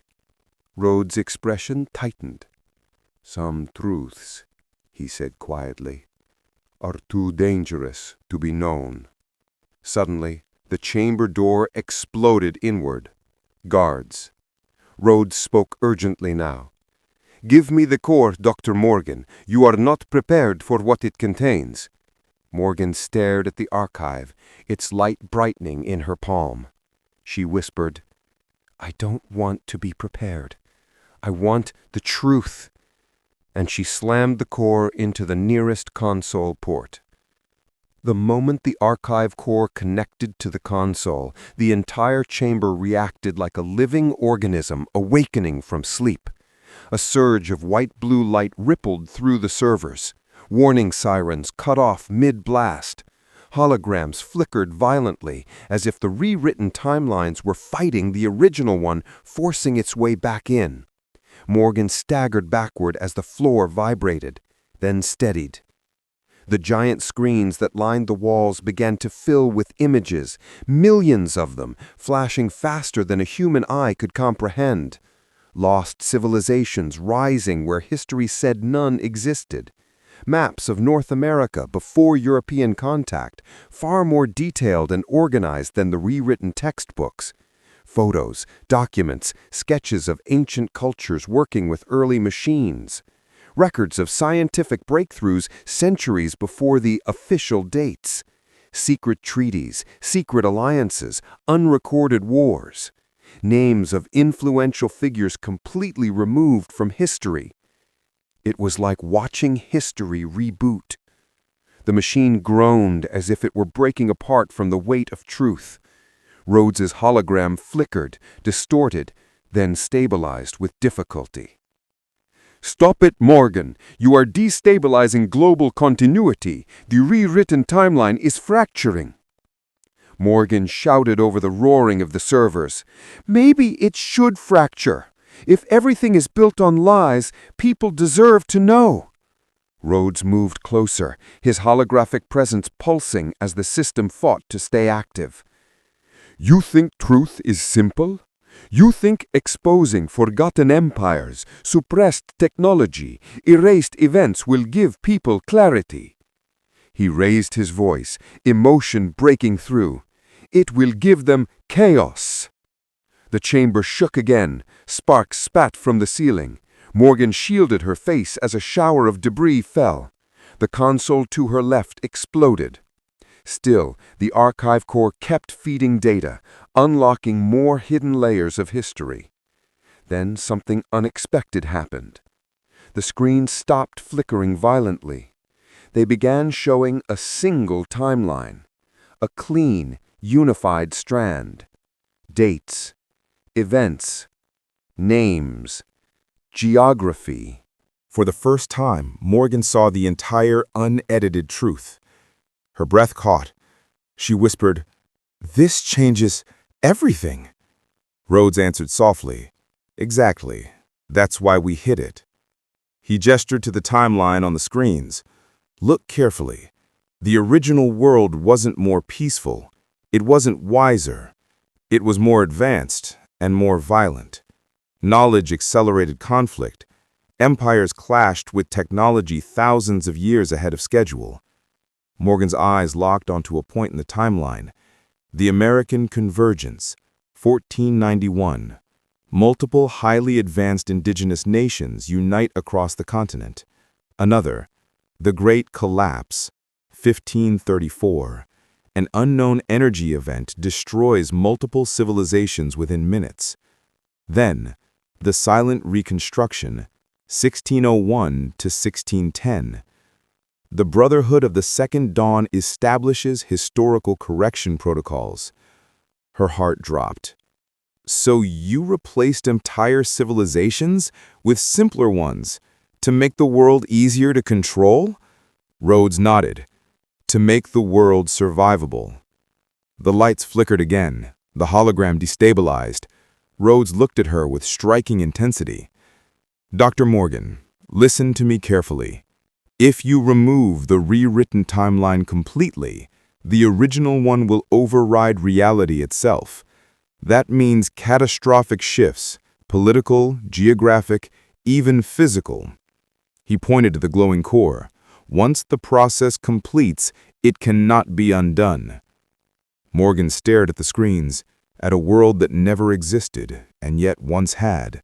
Rhodes' expression tightened. "Some truths he said quietly, are too dangerous to be known. Suddenly, the chamber door exploded inward. Guards. Rhodes spoke urgently now. Give me the core, Dr. Morgan. You are not prepared for what it contains. Morgan stared at the archive, its light brightening in her palm. She whispered, I don't want to be prepared. I want the truth. And she slammed the core into the nearest console port. The moment the archive core connected to the console, the entire chamber reacted like a living organism awakening from sleep. A surge of white-blue light rippled through the servers. Warning sirens cut off mid-blast. Holograms flickered violently, as if the rewritten timelines were fighting the original one, forcing its way back in. Morgan staggered backward as the floor vibrated, then steadied. The giant screens that lined the walls began to fill with images, millions of them, flashing faster than a human eye could comprehend. Lost civilizations rising where history said none existed. Maps of North America before European contact, far more detailed and organized than the rewritten textbooks. Photos, documents, sketches of ancient cultures working with early machines. Records of scientific breakthroughs centuries before the official dates. Secret treaties, secret alliances, unrecorded wars. Names of influential figures completely removed from history. It was like watching history reboot. The machine groaned as if it were breaking apart from the weight of truth. Rhodes's hologram flickered, distorted, then stabilized with difficulty. Stop it, Morgan! You are destabilizing global continuity. The rewritten timeline is fracturing. Morgan shouted over the roaring of the servers. Maybe it should fracture. If everything is built on lies, people deserve to know. Rhodes moved closer, his holographic presence pulsing as the system fought to stay active. You think truth is simple? You think exposing forgotten empires, suppressed technology, erased events will give people clarity? He raised his voice, emotion breaking through. It will give them chaos. The chamber shook again. Sparks spat from the ceiling. Morgan shielded her face as a shower of debris fell. The console to her left exploded. Still, the archive core kept feeding data, unlocking more hidden layers of history. Then something unexpected happened. The screens stopped flickering violently. They began showing a single timeline, a clean, unified strand. Dates, events, names, geography. For the first time, Morgan saw the entire unedited truth. Her breath caught. She whispered, "This changes everything." Rhodes answered softly, "Exactly. That's why we hid it." He gestured to the timeline on the screens. "Look carefully. The original world wasn't more peaceful. It wasn't wiser. It was more advanced and more violent. Knowledge accelerated conflict. Empires clashed with technology thousands of years ahead of schedule." Morgan's eyes locked onto a point in the timeline. The American Convergence, 1491. Multiple highly advanced indigenous nations unite across the continent. Another, the Great Collapse, 1534. An unknown energy event destroys multiple civilizations within minutes. Then, the Silent Reconstruction, 1601 to 1610. The Brotherhood of the Second Dawn establishes historical correction protocols. Her heart dropped. So you replaced entire civilizations with simpler ones to make the world easier to control? Rhodes nodded. To make the world survivable. The lights flickered again. The hologram destabilized. Rhodes looked at her with striking intensity. Dr. Morgan, listen to me carefully. If you remove the rewritten timeline completely, the original one will override reality itself. That means catastrophic shifts, political, geographic, even physical. He pointed to the glowing core. Once the process completes, it cannot be undone. Morgan stared at the screens, at a world that never existed and yet once had,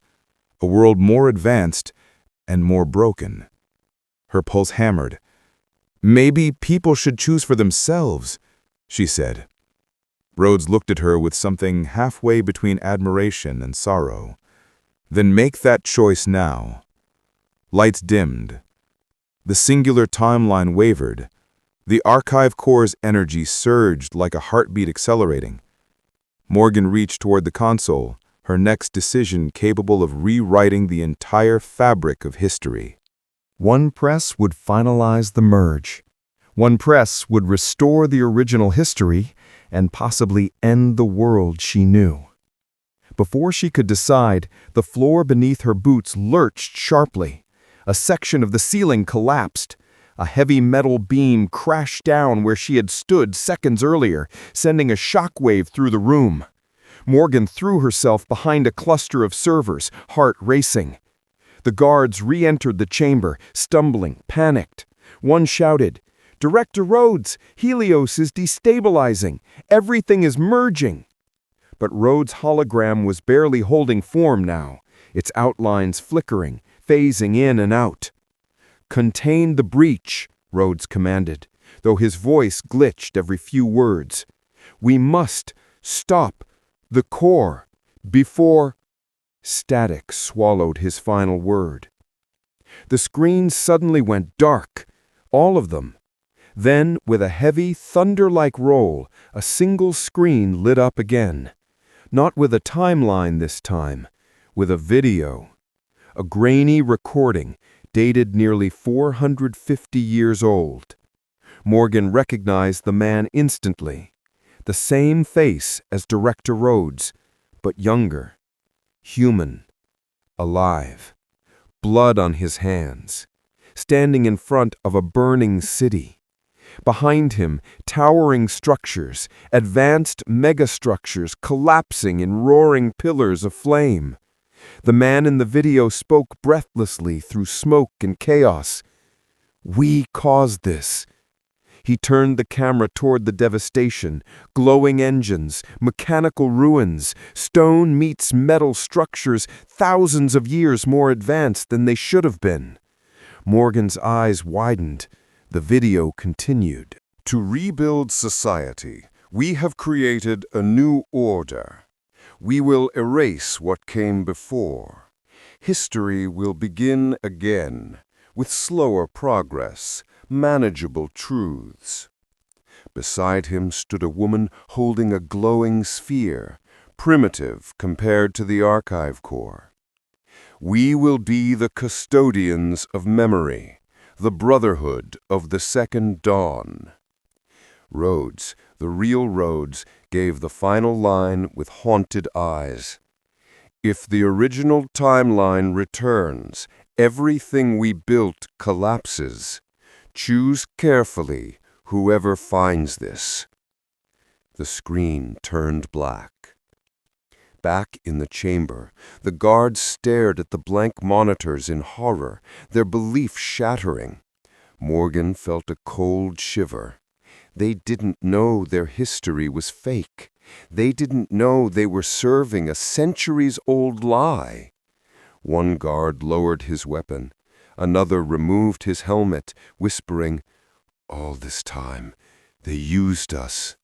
a world more advanced and more broken. Her pulse hammered. "Maybe people should choose for themselves," she said. Rhodes looked at her with something halfway between admiration and sorrow. "Then make that choice now." Lights dimmed. The singular timeline wavered. The archive core's energy surged like a heartbeat accelerating. Morgan reached toward the console, her next decision capable of rewriting the entire fabric of history. One press would finalize the merge. One press would restore the original history and possibly end the world she knew. Before she could decide, the floor beneath her boots lurched sharply. A section of the ceiling collapsed. A heavy metal beam crashed down where she had stood seconds earlier, sending a shockwave through the room. Morgan threw herself behind a cluster of servers, heart racing. The guards re-entered the chamber, stumbling, panicked. One shouted, "Director Rhodes, Helios is destabilizing. Everything is merging." But Rhodes' hologram was barely holding form now, its outlines flickering, phasing in and out. "Contain the breach," Rhodes commanded, though his voice glitched every few words. "We must stop the core before—" Static swallowed his final word. The screens suddenly went dark, all of them. Then, with a heavy, thunder-like roll, a single screen lit up again. Not with a timeline this time, with a video. A grainy recording, dated nearly 450 years old. Morgan recognized the man instantly. The same face as Director Rhodes, but younger. Human. Alive. Blood on his hands. Standing in front of a burning city. Behind him, towering structures, advanced megastructures collapsing in roaring pillars of flame. The man in the video spoke breathlessly through smoke and chaos. "We caused this." He turned the camera toward the devastation, glowing engines, mechanical ruins, stone meets metal structures thousands of years more advanced than they should have been. Morgan's eyes widened. The video continued. To rebuild society, we have created a new order. We will erase what came before. History will begin again, with slower progress, manageable truths. Beside him stood a woman holding a glowing sphere, primitive compared to the archive core. We will be the custodians of memory, the brotherhood of the second dawn. Rhodes, the real Rhodes, gave the final line with haunted eyes. If the original timeline returns, everything we built collapses. Choose carefully whoever finds this. The screen turned black. Back in the chamber, the guards stared at the blank monitors in horror, their belief shattering. Morgan felt a cold shiver. They didn't know their history was fake. They didn't know they were serving a centuries-old lie. One guard lowered his weapon. Another removed his helmet, whispering, "All this time, they used us."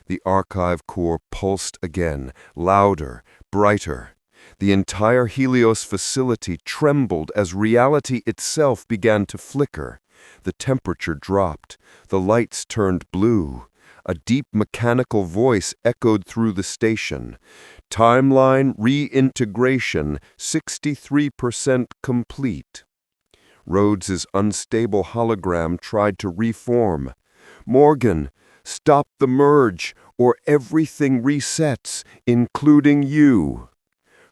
The archive core pulsed again, louder, brighter. The entire Helios facility trembled as reality itself began to flicker. The temperature dropped. The lights turned blue. A deep mechanical voice echoed through the station. "Timeline reintegration 63% complete." Rhodes's unstable hologram tried to reform. "Morgan, stop the merge, or everything resets, including you."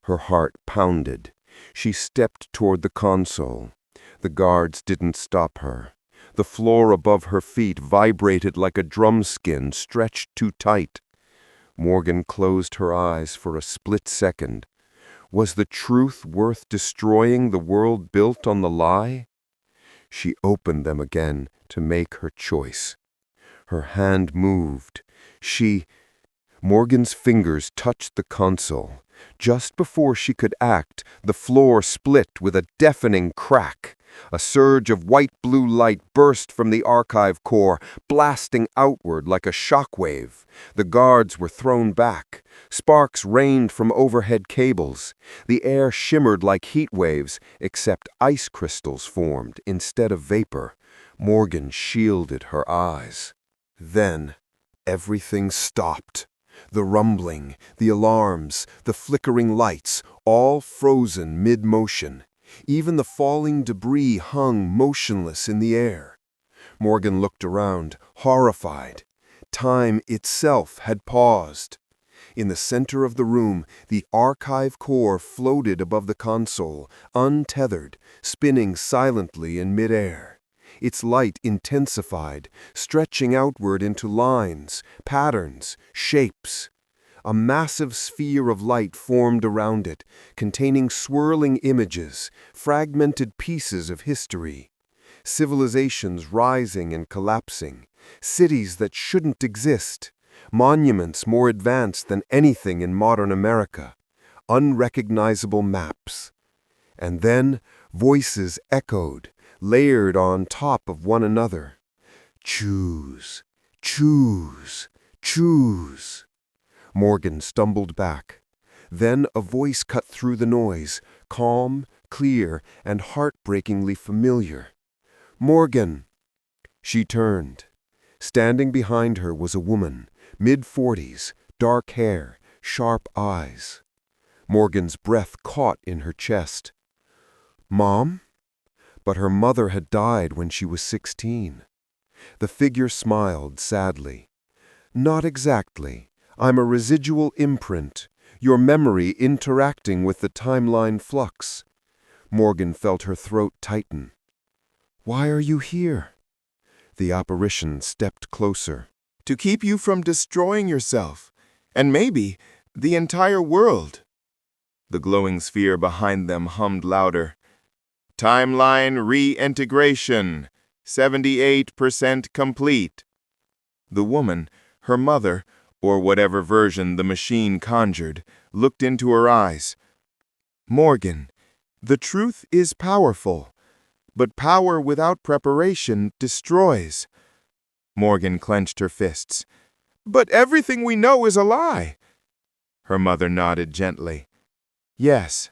Her heart pounded. She stepped toward the console. The guards didn't stop her. The floor above her feet vibrated like a drum skin stretched too tight. Morgan closed her eyes for a split second. Was the truth worth destroying the world built on the lie? She opened them again to make her choice. Her hand moved. Morgan's fingers touched the console. Just before she could act, the floor split with a deafening crack. A surge of white-blue light burst from the archive core, blasting outward like a shockwave. The guards were thrown back. Sparks rained from overhead cables. The air shimmered like heat waves, except ice crystals formed instead of vapor. Morgan shielded her eyes. Then, everything stopped. The rumbling, the alarms, the flickering lights, all frozen mid-motion. Even the falling debris hung motionless in the air. Morgan looked around, horrified. Time itself had paused. In the center of the room, the archive core floated above the console, untethered, spinning silently in midair. Its light intensified, stretching outward into lines, patterns, shapes. A massive sphere of light formed around it, containing swirling images, fragmented pieces of history. Civilizations rising and collapsing, cities that shouldn't exist, monuments more advanced than anything in modern America, unrecognizable maps. And then voices echoed, layered on top of one another. Choose, choose, choose. Morgan stumbled back. Then a voice cut through the noise, calm, clear, and heartbreakingly familiar. Morgan! She turned. Standing behind her was a woman, mid-40s, dark hair, sharp eyes. Morgan's breath caught in her chest. Mom? But her mother had died when she was 16. The figure smiled sadly. Not exactly. I'm a residual imprint, your memory interacting with the timeline flux. Morgan felt her throat tighten. Why are you here? The apparition stepped closer. To keep you from destroying yourself, and maybe the entire world. The glowing sphere behind them hummed louder. Timeline reintegration, 78% complete. The woman, her mother, or whatever version the machine conjured, looked into her eyes. Morgan, the truth is powerful, but power without preparation destroys. Morgan clenched her fists. But everything we know is a lie. Her mother nodded gently. Yes,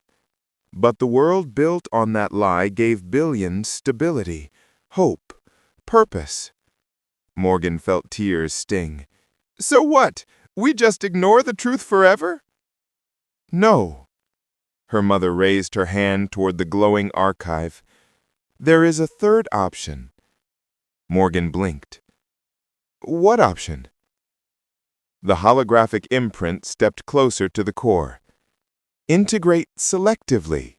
but the world built on that lie gave billions stability, hope, purpose. Morgan felt tears sting. So what? We just ignore the truth forever? No. Her mother raised her hand toward the glowing archive. There is a third option. Morgan blinked. What option? The holographic imprint stepped closer to the core. Integrate selectively.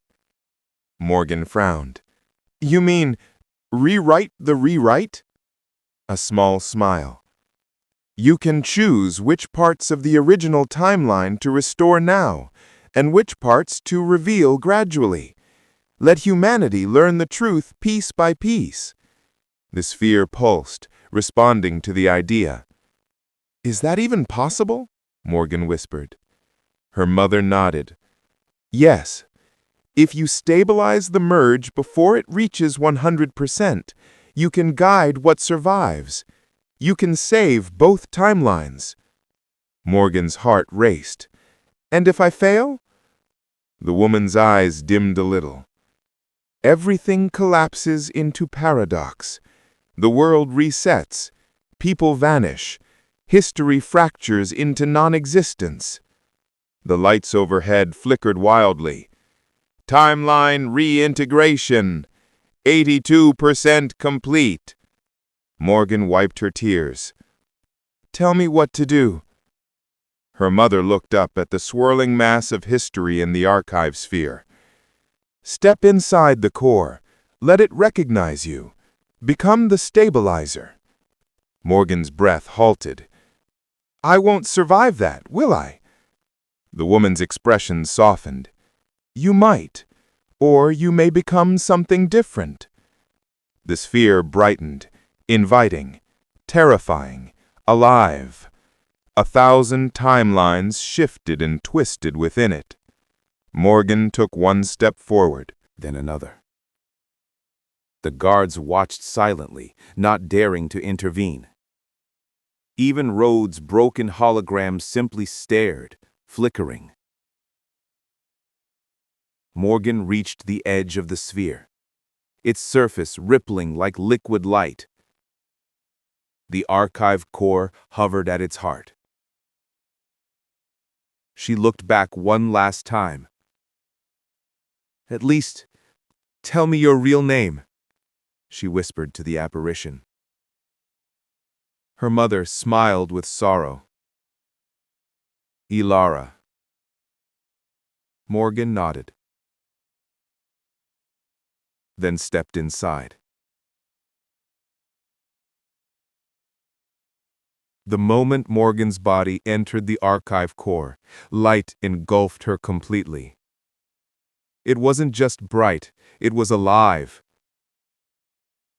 Morgan frowned. You mean rewrite the rewrite? A small smile. You can choose which parts of the original timeline to restore now, and which parts to reveal gradually. Let humanity learn the truth piece by piece. The sphere pulsed, responding to the idea. Is that even possible? Morgan whispered. Her mother nodded. Yes. If you stabilize the merge before it reaches 100%, you can guide what survives. You can save both timelines. Morgan's heart raced. And if I fail? The woman's eyes dimmed a little. Everything collapses into paradox. The world resets. People vanish. History fractures into non-existence. The lights overhead flickered wildly. Timeline reintegration. 82% complete. Morgan wiped her tears. Tell me what to do. Her mother looked up at the swirling mass of history in the archive sphere. Step inside the core. Let it recognize you. Become the stabilizer. Morgan's breath halted. I won't survive that, will I? The woman's expression softened. You might, or you may become something different. The sphere brightened, inviting, terrifying, alive. 1,000 timelines shifted and twisted within it. Morgan took one step forward, then another. The guards watched silently, not daring to intervene. Even Rhodes' broken hologram simply stared, flickering. Morgan reached the edge of the sphere, its surface rippling like liquid light. The archive core hovered at its heart. She looked back one last time. "At least, tell me your real name," she whispered to the apparition. Her mother smiled with sorrow. "Ilara." Morgan nodded, then stepped inside. The moment Morgan's body entered the archive core, light engulfed her completely. It wasn't just bright, it was alive.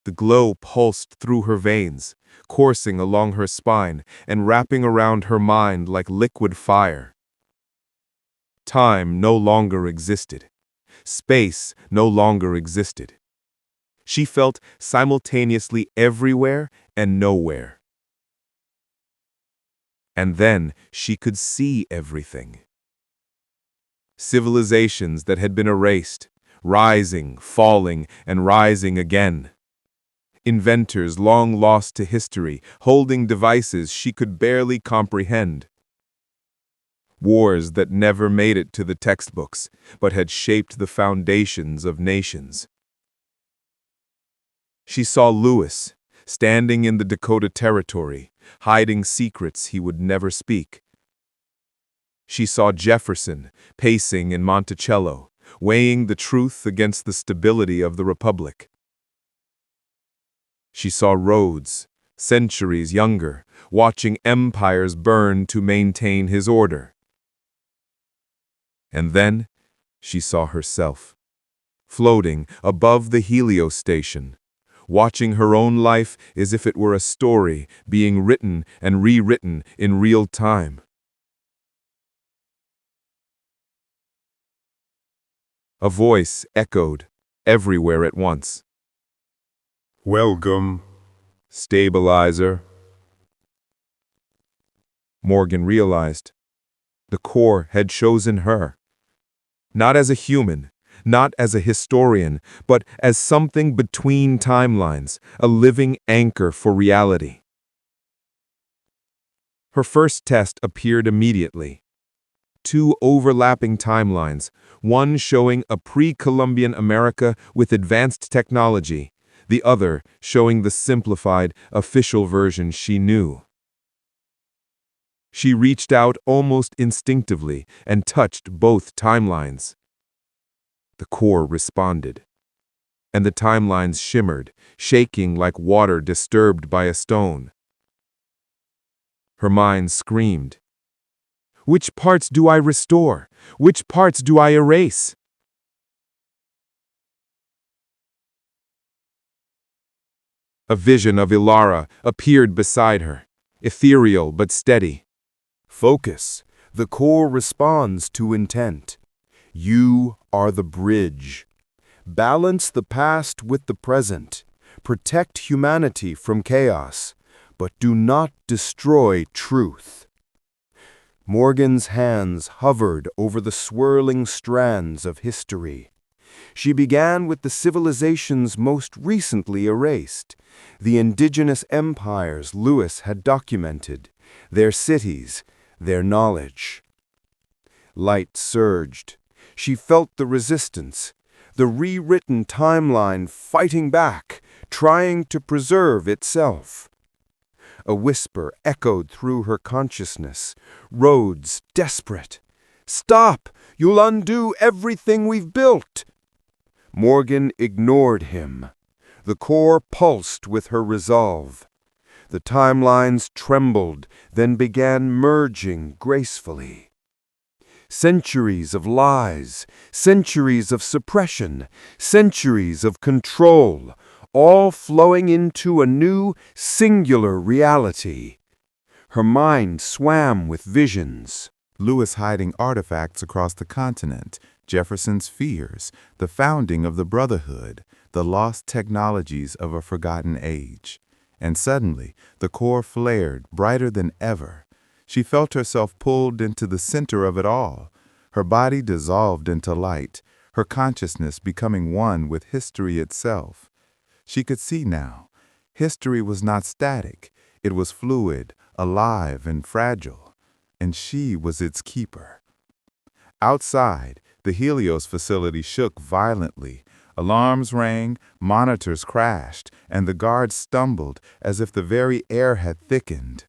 The glow pulsed through her veins, coursing along her spine and wrapping around her mind like liquid fire. Time no longer existed. Space no longer existed. She felt simultaneously everywhere and nowhere. And then she could see everything. Civilizations that had been erased, rising, falling, and rising again. Inventors long lost to history, holding devices she could barely comprehend. Wars that never made it to the textbooks, but had shaped the foundations of nations. She saw Lewis, standing in the Dakota Territory, hiding secrets he would never speak. She saw Jefferson, pacing in Monticello, weighing the truth against the stability of the Republic. She saw Rhodes, centuries younger, watching empires burn to maintain his order. And then she saw herself, floating above the Helios station, watching her own life as if it were a story being written and rewritten in real time. A voice echoed everywhere at once. Welcome. Stabilizer. Morgan realized the core had chosen her. Not as a human, not as a historian, but as something between timelines, a living anchor for reality. Her first test appeared immediately. 2 overlapping timelines, one showing a pre-Columbian America with advanced technology, the other showing the simplified, official version she knew. She reached out almost instinctively and touched both timelines. The core responded, and the timelines shimmered, shaking like water disturbed by a stone. Her mind screamed, "Which parts do I restore? Which parts do I erase?" A vision of Ilara appeared beside her, ethereal but steady. Focus. The core responds to intent. You are the bridge. Balance the past with the present. Protect humanity from chaos, but do not destroy truth. Morgan's hands hovered over the swirling strands of history. She began with the civilizations most recently erased, the indigenous empires Lewis had documented, their cities, their knowledge. Light surged. She felt the resistance, the rewritten timeline fighting back, trying to preserve itself. A whisper echoed through her consciousness. Rhodes, desperate. "Stop! You'll undo everything we've built!" Morgan ignored him. The core pulsed with her resolve. The timelines trembled, then began merging gracefully. Centuries of lies, centuries of suppression, centuries of control, all flowing into a new, singular reality. Her mind swam with visions. Lewis hiding artifacts across the continent, Jefferson's fears, the founding of the Brotherhood, the lost technologies of a forgotten age. And suddenly, the core flared brighter than ever. She felt herself pulled into the center of it all. Her body dissolved into light, her consciousness becoming one with history itself. She could see now. History was not static. It was fluid, alive, and fragile. And she was its keeper. Outside, the Helios facility shook violently. Alarms rang, monitors crashed, and the guards stumbled as if the very air had thickened.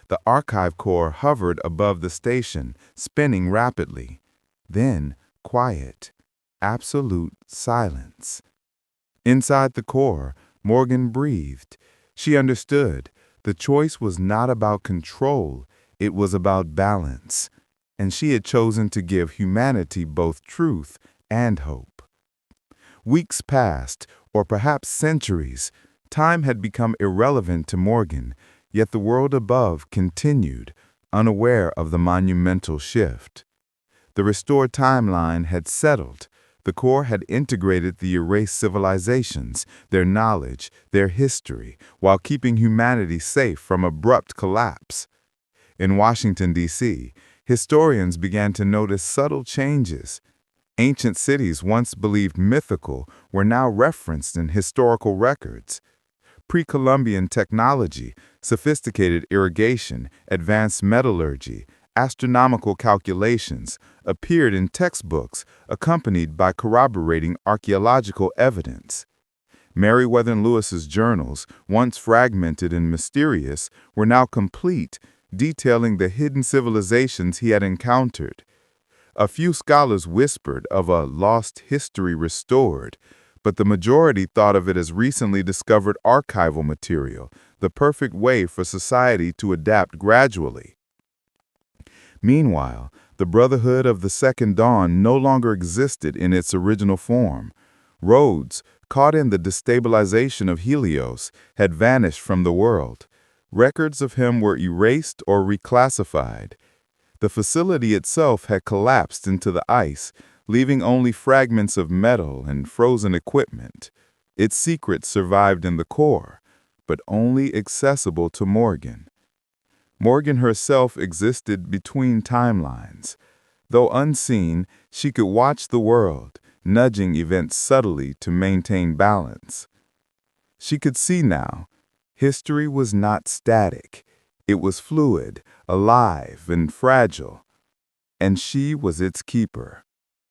The archive core hovered above the station, spinning rapidly. Then, quiet, absolute silence. Inside the core, Morgan breathed. She understood. The choice was not about control, it was about balance. And she had chosen to give humanity both truth and hope. Weeks passed, or perhaps centuries. Time had become irrelevant to Morgan, yet the world above continued, unaware of the monumental shift. The restored timeline had settled. The core had integrated the erased civilizations, their knowledge, their history, while keeping humanity safe from abrupt collapse. In Washington, D.C., historians began to notice subtle changes. Ancient cities once believed mythical were now referenced in historical records. Pre-Columbian technology, sophisticated irrigation, advanced metallurgy, astronomical calculations appeared in textbooks accompanied by corroborating archaeological evidence. Meriwether Lewis's journals, once fragmented and mysterious, were now complete, detailing the hidden civilizations he had encountered. A few scholars whispered of a lost history restored, but the majority thought of it as recently discovered archival material, the perfect way for society to adapt gradually. Meanwhile, the Brotherhood of the Second Dawn no longer existed in its original form. Rhodes, caught in the destabilization of Helios, had vanished from the world. Records of him were erased or reclassified. The facility itself had collapsed into the ice, leaving only fragments of metal and frozen equipment. Its secrets survived in the core, but only accessible to Morgan. Morgan herself existed between timelines. Though unseen, she could watch the world, nudging events subtly to maintain balance. She could see now. History was not static. It was fluid, alive, and fragile. And she was its keeper.